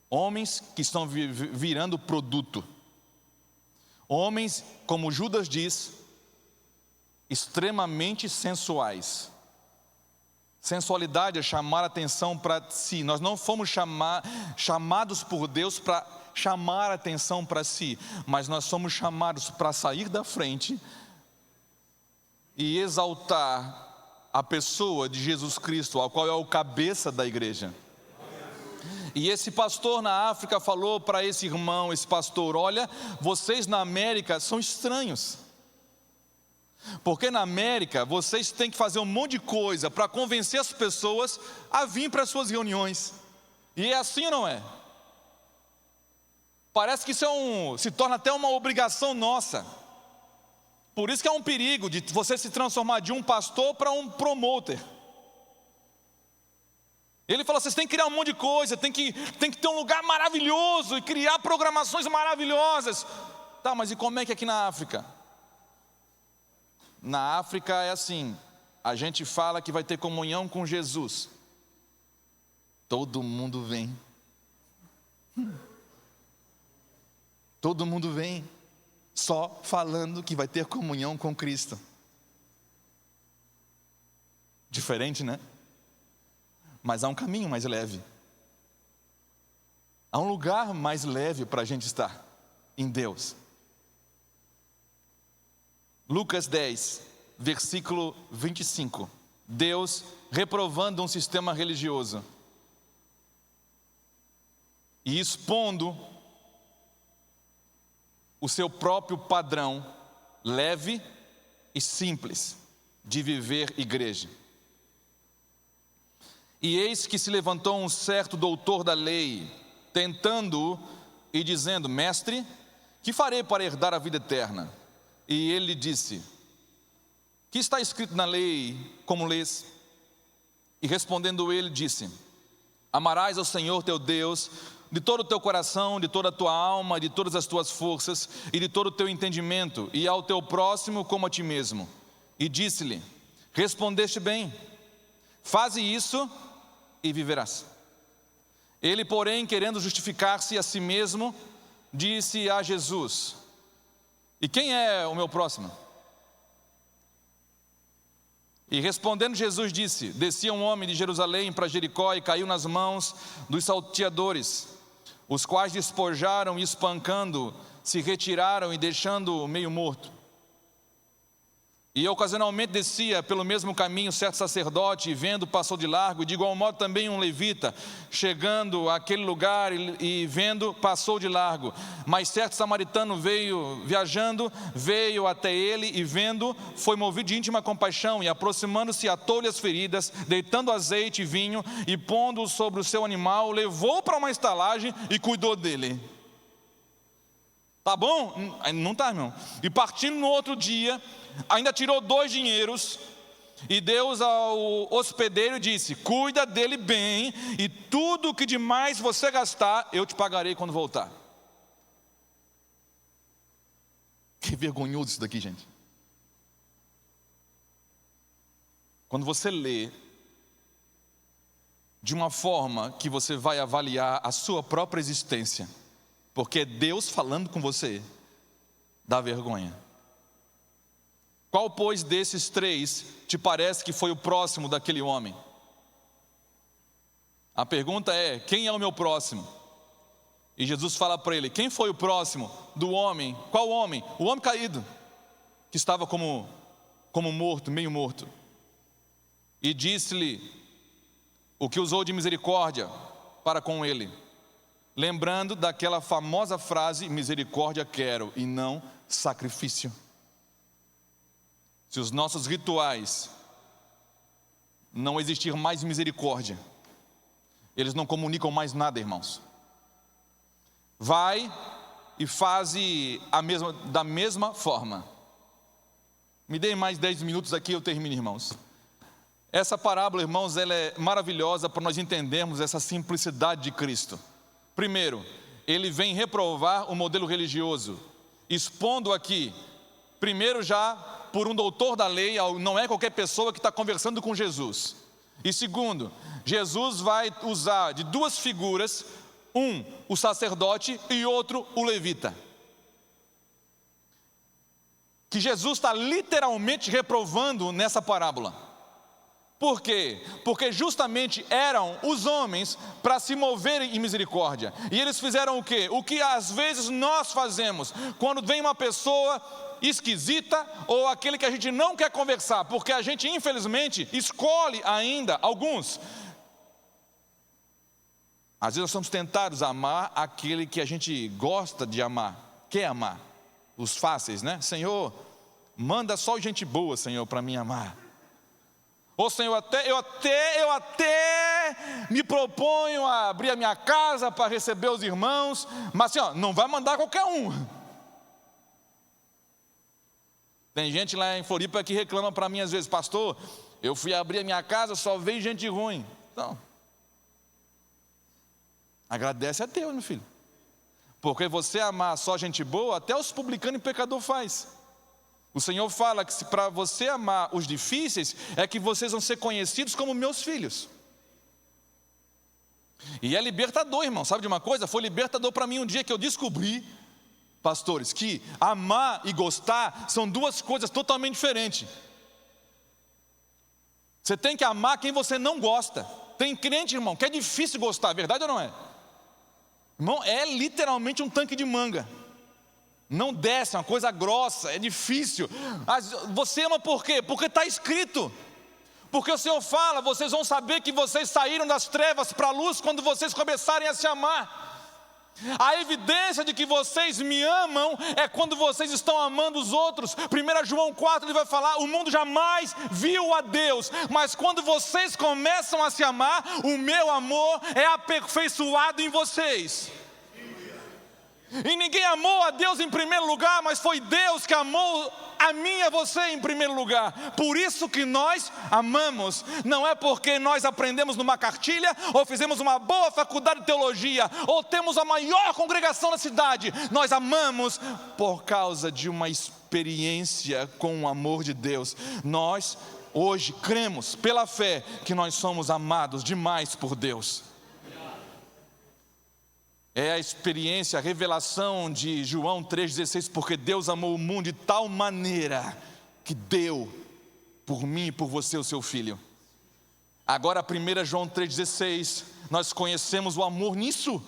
Homens que estão virando produto. Homens, como Judas diz, extremamente sensuais. Sensualidade é chamar a atenção para si. Nós não fomos chamados por Deus para chamar a atenção para si, mas nós somos chamados para sair da frente e exaltar a pessoa de Jesus Cristo, ao qual é o cabeça da igreja. E esse pastor na África falou para esse irmão, esse pastor: olha, vocês na América são estranhos. Porque na América vocês têm que fazer um monte de coisa para convencer as pessoas a vir para as suas reuniões. E é assim ou não é? Parece que isso se torna até uma obrigação nossa. Por isso que é um perigo de você se transformar de um pastor para um promoter. Ele falou: vocês têm que criar um monte de coisa, tem que ter um lugar maravilhoso e criar programações maravilhosas. Tá, mas e como é que é aqui na África? Na África é assim: a gente fala que vai ter comunhão com Jesus, todo mundo vem. Todo mundo vem, só falando que vai ter comunhão com Cristo. Diferente, né? Mas há um caminho mais leve. Há um lugar mais leve para a gente estar em Deus. Lucas 10, versículo 25. Deus reprovando um sistema religioso e expondo o seu próprio padrão leve e simples de viver igreja. E eis que se levantou um certo doutor da lei, tentando-o e dizendo: mestre, que farei para herdar a vida eterna? E ele disse: que está escrito na lei, como lês? E respondendo ele disse: amarás ao Senhor teu Deus de todo o teu coração, de toda a tua alma, de todas as tuas forças e de todo o teu entendimento, e ao teu próximo como a ti mesmo. E disse-lhe: respondeste bem, faze isso e viverás. Ele, porém, querendo justificar-se a si mesmo, disse a Jesus: e quem é o meu próximo? E respondendo Jesus disse: descia um homem de Jerusalém para Jericó e caiu nas mãos dos salteadores, os quais despojaram e espancando, se retiraram e deixando-o meio morto. E ocasionalmente descia pelo mesmo caminho certo sacerdote, e vendo, passou de largo, e de igual modo também um levita, chegando àquele lugar e vendo, passou de largo. Mas certo samaritano veio até ele, e vendo, foi movido de íntima compaixão, e aproximando-se, atou-lhe as feridas, deitando azeite e vinho, e pondo-o sobre o seu animal, levou para uma estalagem e cuidou dele. Tá bom? Não tá, irmão. E partindo no outro dia, ainda tirou 2 dinheiros e deu ao hospedeiro e disse: cuida dele bem, e tudo o que demais você gastar, eu te pagarei quando voltar. Que vergonhoso isso daqui, gente. Quando você lê de uma forma que você vai avaliar a sua própria existência, porque é Deus falando com você, dá vergonha. Qual, pois, desses 3 te parece que foi o próximo daquele homem? A pergunta é: quem é o meu próximo? E Jesus fala para ele: quem foi o próximo do homem? Qual homem? O homem caído, que estava como morto, meio morto. E disse-lhe o que usou de misericórdia para com ele, lembrando daquela famosa frase: misericórdia quero e não sacrifício. Se os nossos rituais não existir mais misericórdia, eles não comunicam mais nada, irmãos. Vai e faze da mesma forma. Me deem mais 10 minutos aqui, eu termino, irmãos. Essa parábola, irmãos, ela é maravilhosa para nós entendermos essa simplicidade de Cristo. Primeiro, ele vem reprovar o modelo religioso, expondo aqui, primeiro já por um doutor da lei, não é qualquer pessoa que está conversando com Jesus. E segundo, Jesus vai usar de 2 figuras, um, o sacerdote, e outro, o levita. Que Jesus está literalmente reprovando nessa parábola. Por quê? Porque justamente eram os homens para se moverem em misericórdia. E eles fizeram o quê? O que às vezes nós fazemos quando vem uma pessoa esquisita ou aquele que a gente não quer conversar, porque a gente infelizmente escolhe ainda alguns. Às vezes nós somos tentados a amar aquele que a gente gosta de amar, quer amar. Os fáceis, né? Senhor, manda só gente boa, Senhor, para mim amar. Ou Senhor, eu até me proponho a abrir a minha casa para receber os irmãos, mas assim, não vai mandar qualquer um. Tem gente lá em Floripa que reclama para mim às vezes: pastor, eu fui abrir a minha casa, só veio gente ruim. Então, agradece a Deus, meu filho. Porque você amar só gente boa, até os publicanos e pecador faz. O Senhor fala que para você amar os difíceis, é que vocês vão ser conhecidos como meus filhos. E é libertador, irmão. Sabe de uma coisa? Foi libertador para mim um dia que eu descobri, pastores, que amar e gostar são 2 coisas totalmente diferentes. Você tem que amar quem você não gosta. Tem crente, irmão, que é difícil gostar, verdade ou não é? Irmão, é literalmente um tanque de manga. Não desce, é uma coisa grossa, é difícil. Você ama por quê? Porque está escrito. Porque o Senhor fala: vocês vão saber que vocês saíram das trevas para a luz quando vocês começarem a se amar. A evidência de que vocês me amam é quando vocês estão amando os outros. 1 João 4 ele vai falar: o mundo jamais viu a Deus, mas quando vocês começam a se amar, o meu amor é aperfeiçoado em vocês. E ninguém amou a Deus em primeiro lugar, mas foi Deus que amou a mim e a você em primeiro lugar. Por isso que nós amamos. Não é porque nós aprendemos numa cartilha, ou fizemos uma boa faculdade de teologia, ou temos a maior congregação da cidade. Nós amamos por causa de uma experiência com o amor de Deus. Nós hoje cremos pela fé que nós somos amados demais por Deus. É a experiência, a revelação de João 3,16, porque Deus amou o mundo de tal maneira que deu por mim e por você o seu Filho. Agora 1 João 3,16, nós conhecemos o amor nisso,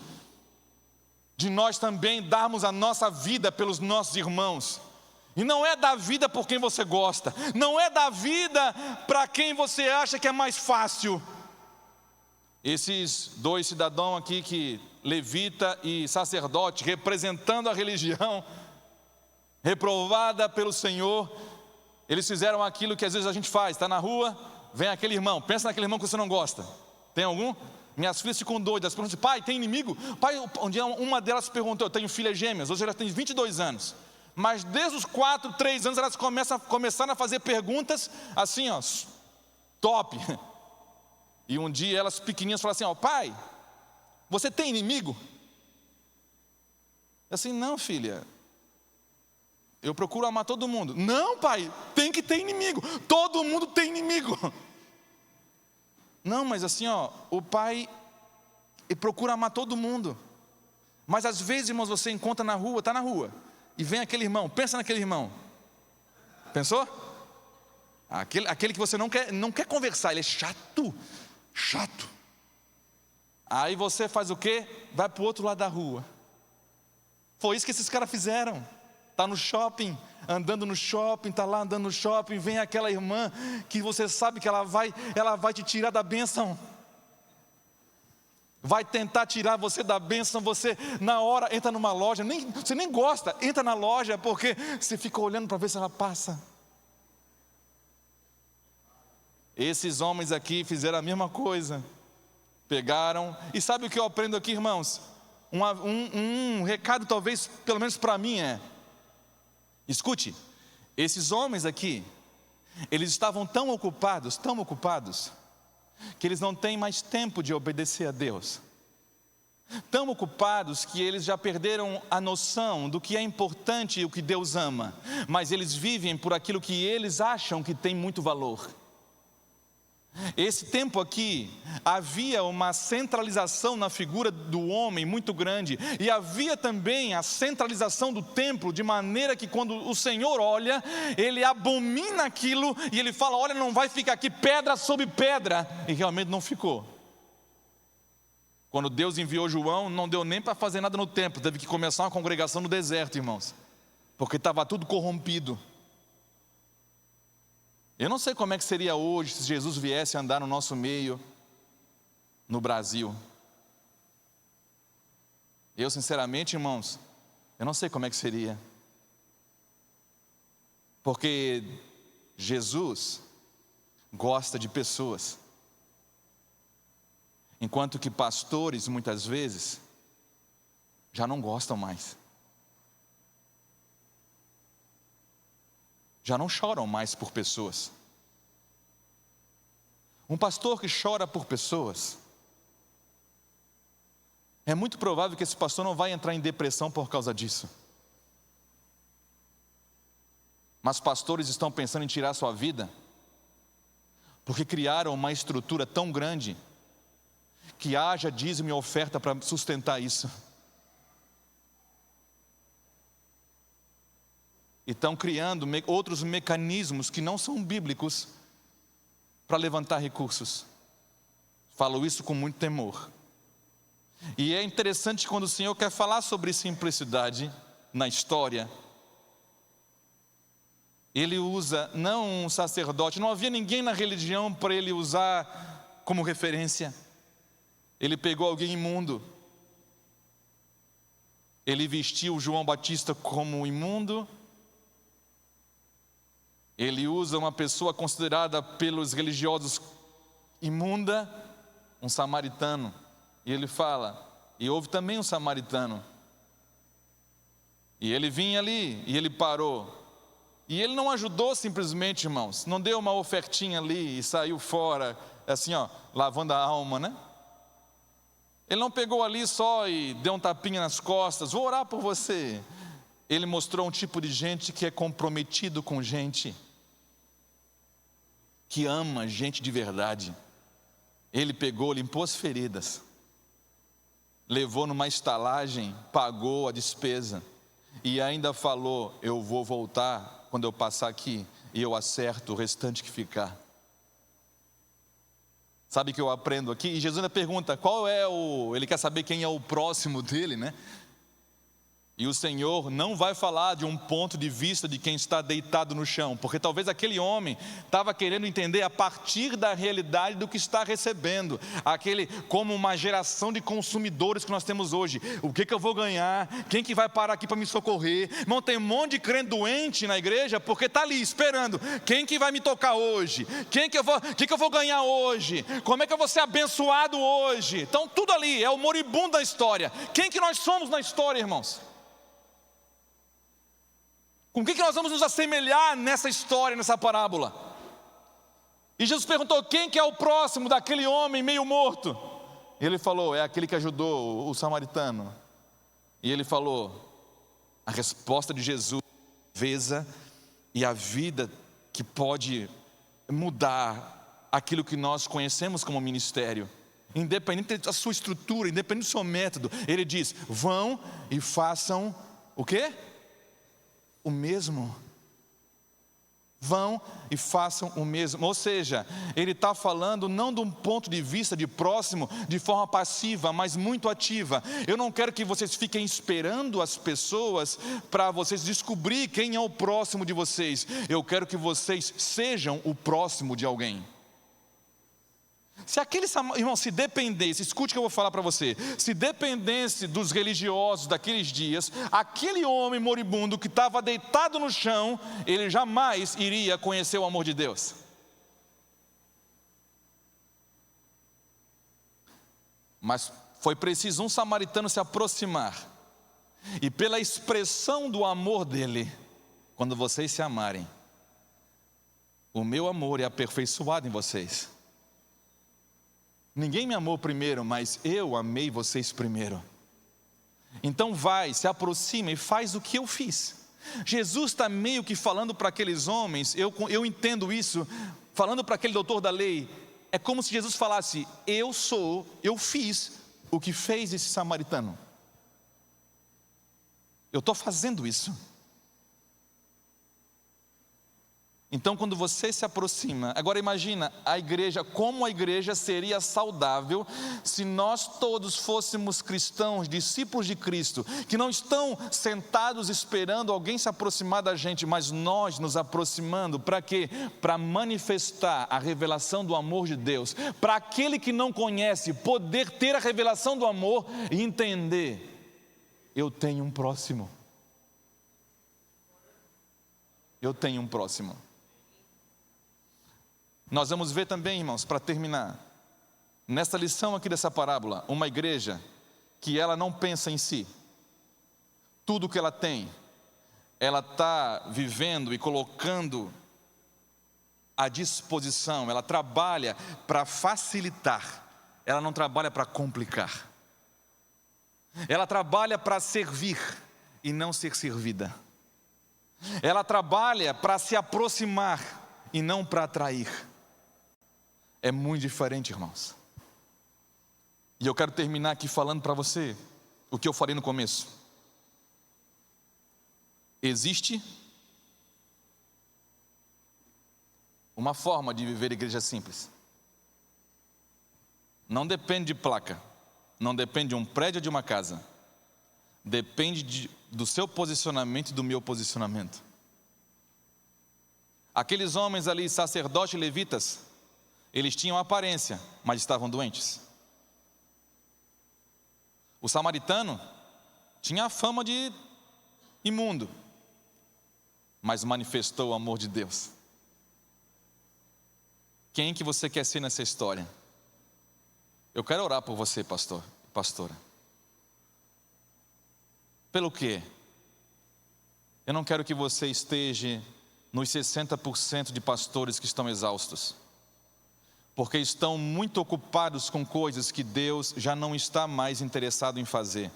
de nós também darmos a nossa vida pelos nossos irmãos. E não é dar vida por quem você gosta, não é dar vida para quem você acha que é mais fácil. Esses dois cidadãos aqui, que levita e sacerdote, representando a religião reprovada pelo Senhor, eles fizeram aquilo que às vezes a gente faz. Está na rua, vem aquele irmão, pensa naquele irmão que você não gosta. Tem algum? Minhas filhas ficam doidas, perguntam assim: pai, tem inimigo? Pai, um dia uma delas perguntou, eu tenho filhas gêmeas, hoje elas têm 22 anos. Mas desde os 4, 3 anos elas começaram a fazer perguntas assim, ó, top. E um dia elas pequenininhas falaram assim: ó, pai, você tem inimigo? Eu assim: não, filha, eu procuro amar todo mundo. Não, pai, tem que ter inimigo, todo mundo tem inimigo. Não, mas assim, ó, o pai procura amar todo mundo. Mas às vezes, irmãos, você encontra na rua, está na rua, e vem aquele irmão, pensa naquele irmão. Pensou? Aquele que você não quer conversar, ele é chato. Aí você faz o quê? Vai para o outro lado da rua. Foi isso que esses caras fizeram. Está no shopping, andando no shopping, está lá andando no shopping, vem aquela irmã que você sabe que ela vai te tirar da bênção. Vai tentar tirar você da bênção. Você na hora entra numa loja, você nem gosta, entra na loja porque você fica olhando para ver se ela passa. Esses homens aqui fizeram a mesma coisa. Pegaram, e sabe o que eu aprendo aqui, irmãos? Um recado talvez, pelo menos para mim escute, esses homens aqui, eles estavam tão ocupados, que eles não têm mais tempo de obedecer a Deus. Tão ocupados que eles já perderam a noção do que é importante e o que Deus ama. Mas eles vivem por aquilo que eles acham que tem muito valor. Esse tempo aqui, havia uma centralização na figura do homem muito grande. E havia também a centralização do templo, de maneira que quando o Senhor olha, Ele abomina aquilo e Ele fala: olha, não vai ficar aqui pedra sobre pedra. E realmente não ficou. Quando Deus enviou João, não deu nem para fazer nada no templo. Teve que começar uma congregação no deserto, irmãos, porque estava tudo corrompido. Eu não sei como é que seria hoje se Jesus viesse andar no nosso meio, no Brasil. Eu sinceramente, irmãos, eu não sei como é que seria. Porque Jesus gosta de pessoas. Enquanto que pastores, muitas vezes, já não gostam mais. Já não choram mais por pessoas. Um pastor que chora por pessoas, é muito provável que esse pastor não vai entrar em depressão por causa disso. Mas pastores estão pensando em tirar sua vida, porque criaram uma estrutura tão grande, que haja dízimo e oferta para sustentar isso. E estão criando outros mecanismos que não são bíblicos para levantar recursos. Falo isso com muito temor. E é interessante quando o Senhor quer falar sobre simplicidade na história. Ele usa não um sacerdote, não havia ninguém na religião para ele usar como referência. Ele pegou alguém imundo. Ele vestiu João Batista como imundo. Ele usa uma pessoa considerada pelos religiosos imunda, um samaritano. E ele fala, e houve também um samaritano. E ele vinha ali, e ele parou. E ele não ajudou simplesmente, irmãos, não deu uma ofertinha ali e saiu fora, assim ó, lavando a alma, né? Ele não pegou ali só e deu um tapinha nas costas, vou orar por você. Ele mostrou um tipo de gente que é comprometido com gente, que ama gente de verdade. Ele pegou, limpou as feridas, levou numa estalagem, pagou a despesa e ainda falou: eu vou voltar quando eu passar aqui e eu acerto o restante que ficar. Sabe o que eu aprendo aqui? E Jesus ainda pergunta, ele quer saber quem é o próximo dele, né? E o Senhor não vai falar de um ponto de vista de quem está deitado no chão, porque talvez aquele homem estava querendo entender a partir da realidade do que está recebendo, como uma geração de consumidores que nós temos hoje. O que eu vou ganhar? Quem que vai parar aqui para me socorrer? Irmão, tem um monte de crente doente na igreja, porque está ali esperando, quem que vai me tocar hoje? Quem que eu vou ganhar hoje? Como é que eu vou ser abençoado hoje? Então tudo ali é o moribundo da história. Quem que nós somos na história, irmãos? Com o que nós vamos nos assemelhar nessa história, nessa parábola? E Jesus perguntou, quem que é o próximo daquele homem meio morto? E ele falou, é aquele que ajudou o samaritano. E ele falou, a resposta de Jesus, e a vida que pode mudar aquilo que nós conhecemos como ministério. Independente da sua estrutura, independente do seu método. Ele diz, vão e façam o quê? O mesmo. Vão e façam o mesmo. Ou seja, ele está falando não de um ponto de vista de próximo de forma passiva, mas muito ativa. Eu não quero que vocês fiquem esperando as pessoas para vocês descobrir quem é o próximo de vocês. Eu quero que vocês sejam o próximo de alguém. Irmão, se dependesse, escute o que eu vou falar para você. Se dependesse dos religiosos daqueles dias, aquele homem moribundo que estava deitado no chão, ele jamais iria conhecer o amor de Deus. Mas foi preciso um samaritano se aproximar, e pela expressão do amor dele, quando vocês se amarem, o meu amor é aperfeiçoado em vocês. Ninguém me amou primeiro, mas eu amei vocês primeiro. Então se aproxima e faz o que eu fiz. Jesus está meio que falando para aqueles homens, eu entendo isso, falando para aquele doutor da lei, é como se Jesus falasse, eu fiz o que fez esse samaritano. Eu estou fazendo isso. Então quando você se aproxima, agora imagina como a igreja seria saudável se nós todos fôssemos cristãos, discípulos de Cristo, que não estão sentados esperando alguém se aproximar da gente, mas nós nos aproximando, para quê? Para manifestar a revelação do amor de Deus, para aquele que não conhece, poder ter a revelação do amor e entender, eu tenho um próximo. Eu tenho um próximo. Nós vamos ver também, irmãos, para terminar, nesta lição aqui dessa parábola, uma igreja que ela não pensa em si. Tudo que ela tem, ela está vivendo e colocando à disposição, ela trabalha para facilitar, ela não trabalha para complicar. Ela trabalha para servir e não ser servida. Ela trabalha para se aproximar e não para atrair. É muito diferente, irmãos. E eu quero terminar aqui falando para você o que eu falei no começo. Existe uma forma de viver igreja simples. Não depende de placa, não depende de um prédio ou de uma casa. Depende do seu posicionamento e do meu posicionamento. Aqueles homens ali, sacerdotes e levitas, eles tinham aparência, mas estavam doentes. O samaritano tinha a fama de imundo, mas manifestou o amor de Deus. Quem que você quer ser nessa história? Eu quero orar por você, pastor e pastora. Pelo quê? Eu não quero que você esteja nos 60% de pastores que estão exaustos, porque estão muito ocupados com coisas que Deus já não está mais interessado em fazer.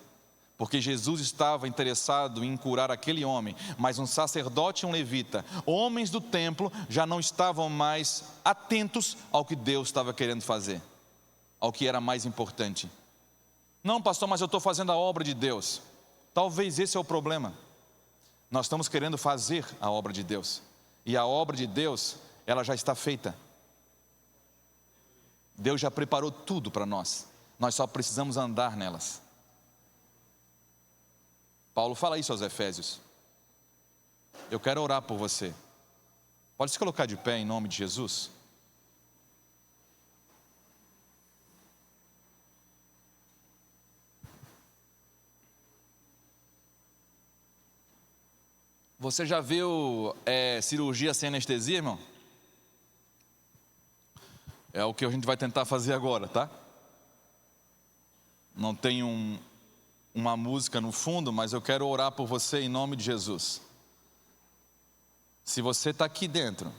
Porque Jesus estava interessado em curar aquele homem, mas um sacerdote e um levita, homens do templo, já não estavam mais atentos ao que Deus estava querendo fazer, ao que era mais importante. Não, pastor, mas eu estou fazendo a obra de Deus. Talvez esse é o problema. Nós estamos querendo fazer a obra de Deus, e a obra de Deus, ela já está feita. Deus já preparou tudo para nós, nós só precisamos andar nelas. Paulo fala isso aos Efésios. Eu quero orar por você. Pode se colocar de pé em nome de Jesus? Você já viu cirurgia sem anestesia, irmão? É o que a gente vai tentar fazer agora, tá? Não tem uma música no fundo, mas eu quero orar por você em nome de Jesus. Se você está aqui dentro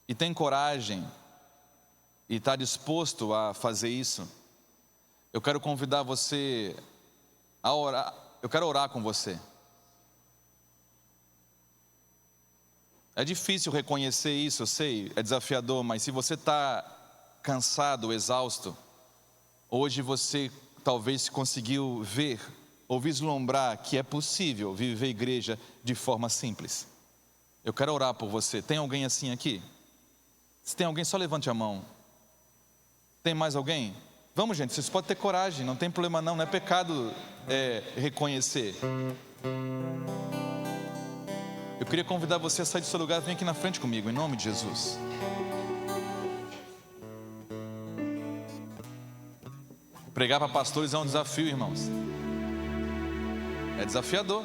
e tem coragem e está disposto a fazer isso, eu quero convidar você a orar. Eu quero orar com você. É difícil reconhecer isso, eu sei, é desafiador, mas se você está cansado, exausto, hoje você talvez conseguiu ver ou vislumbrar que é possível viver igreja de forma simples. Eu quero orar por você. Tem alguém assim aqui? Se tem alguém, só levante a mão. Tem mais alguém? Vamos, gente, vocês podem ter coragem, não tem problema não é pecado reconhecer. Eu queria convidar você a sair do seu lugar, vem aqui na frente comigo, em nome de Jesus. Pregar para pastores é um desafio, irmãos. É desafiador,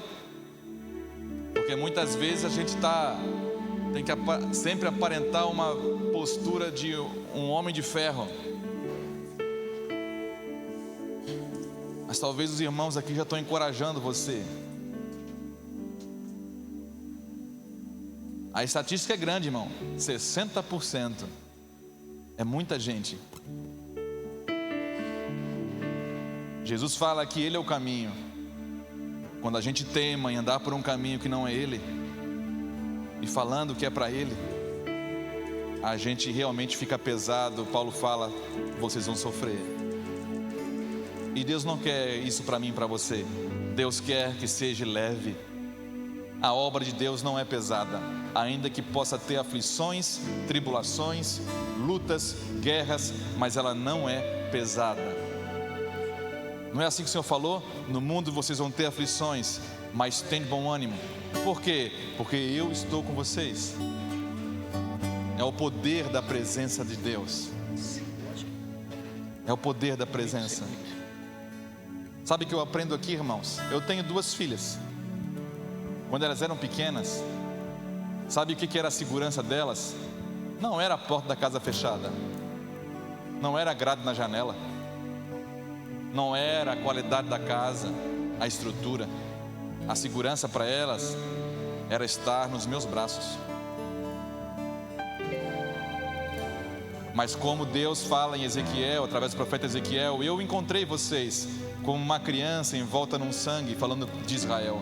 porque muitas vezes a gente tem que sempre aparentar uma postura de um homem de ferro. Mas talvez os irmãos aqui já estão encorajando você. A estatística é grande, irmão. 60%. É muita gente. Jesus fala que Ele é o caminho. Quando a gente teima em andar por um caminho que não é Ele, e falando que é para Ele, a gente realmente fica pesado. Paulo fala, vocês vão sofrer. E Deus não quer isso para mim e para você. Deus quer que seja leve. A obra de Deus não é pesada, ainda que possa ter aflições, tribulações, lutas, guerras, mas ela não é pesada. Não é assim que o Senhor falou? No mundo vocês vão ter aflições, mas tem bom ânimo. Por quê? Porque eu estou com vocês. É o poder da presença de Deus. É o poder da presença. Sabe o que eu aprendo aqui, irmãos? Eu tenho 2 filhas. Quando elas eram pequenas, sabe o que era a segurança delas? Não era a porta da casa fechada, não era a grade na janela, não era a qualidade da casa, a estrutura. A segurança para elas era estar nos meus braços. Mas como Deus fala em Ezequiel, através do profeta Ezequiel, eu encontrei vocês como uma criança envolta num sangue, falando de Israel.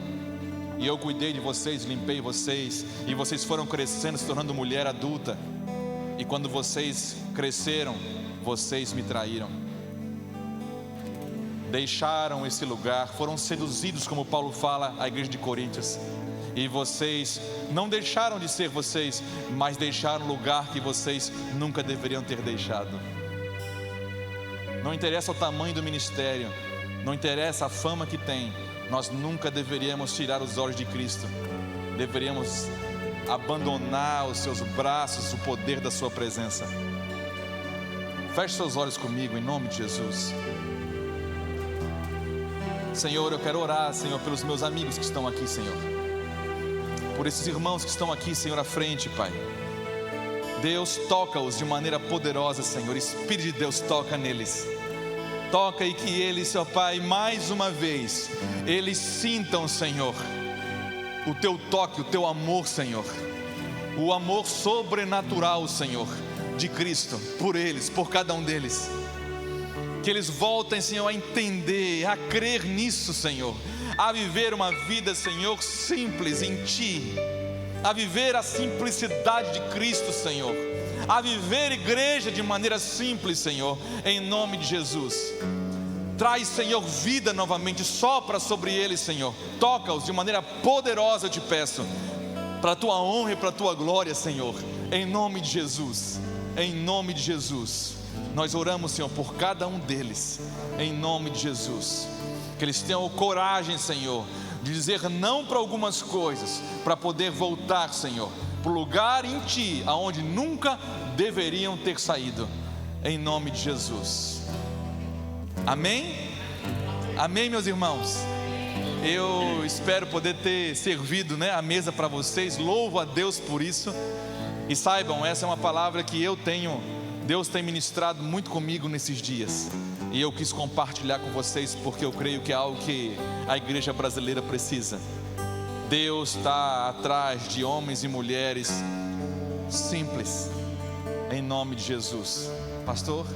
E eu cuidei de vocês, limpei vocês, e vocês foram crescendo, se tornando mulher adulta. E quando vocês cresceram, vocês me traíram. Deixaram esse lugar, foram seduzidos, como Paulo fala à igreja de Coríntios. E vocês não deixaram de ser vocês, mas deixaram o lugar que vocês nunca deveriam ter deixado. Não interessa o tamanho do ministério, não interessa a fama que tem, nós nunca deveríamos tirar os olhos de Cristo. Deveríamos abandonar os seus braços, o poder da sua presença. Feche seus olhos comigo em nome de Jesus. Senhor, eu quero orar, Senhor, pelos meus amigos que estão aqui, Senhor, por esses irmãos que estão aqui, Senhor, à frente, Pai. Deus, toca-os de maneira poderosa, Senhor. Espírito de Deus, toca neles. Toca e que eles, Senhor Pai, mais uma vez, eles sintam, Senhor, o teu toque, o teu amor, Senhor, o amor sobrenatural, Senhor, de Cristo, por eles, por cada um deles. Que eles voltem, Senhor, a entender, a crer nisso, Senhor, a viver uma vida, Senhor, simples em Ti, a viver a simplicidade de Cristo, Senhor, a viver igreja de maneira simples, Senhor, em nome de Jesus. Traz, Senhor, vida novamente, sopra sobre eles, Senhor, toca-os de maneira poderosa, eu te peço, para a Tua honra e para a Tua glória, Senhor, em nome de Jesus, em nome de Jesus. Nós oramos, Senhor, por cada um deles, em nome de Jesus, que eles tenham coragem, Senhor, de dizer não para algumas coisas, para poder voltar, Senhor, para o lugar em Ti, aonde nunca deveriam ter saído, em nome de Jesus. Amém? Amém, meus irmãos? Eu espero poder ter servido, a mesa para vocês, louvo a Deus por isso, e saibam, essa é uma palavra que Deus tem ministrado muito comigo nesses dias, e eu quis compartilhar com vocês, porque eu creio que é algo que a igreja brasileira precisa. Deus está atrás de homens e mulheres simples, em nome de Jesus. Pastor?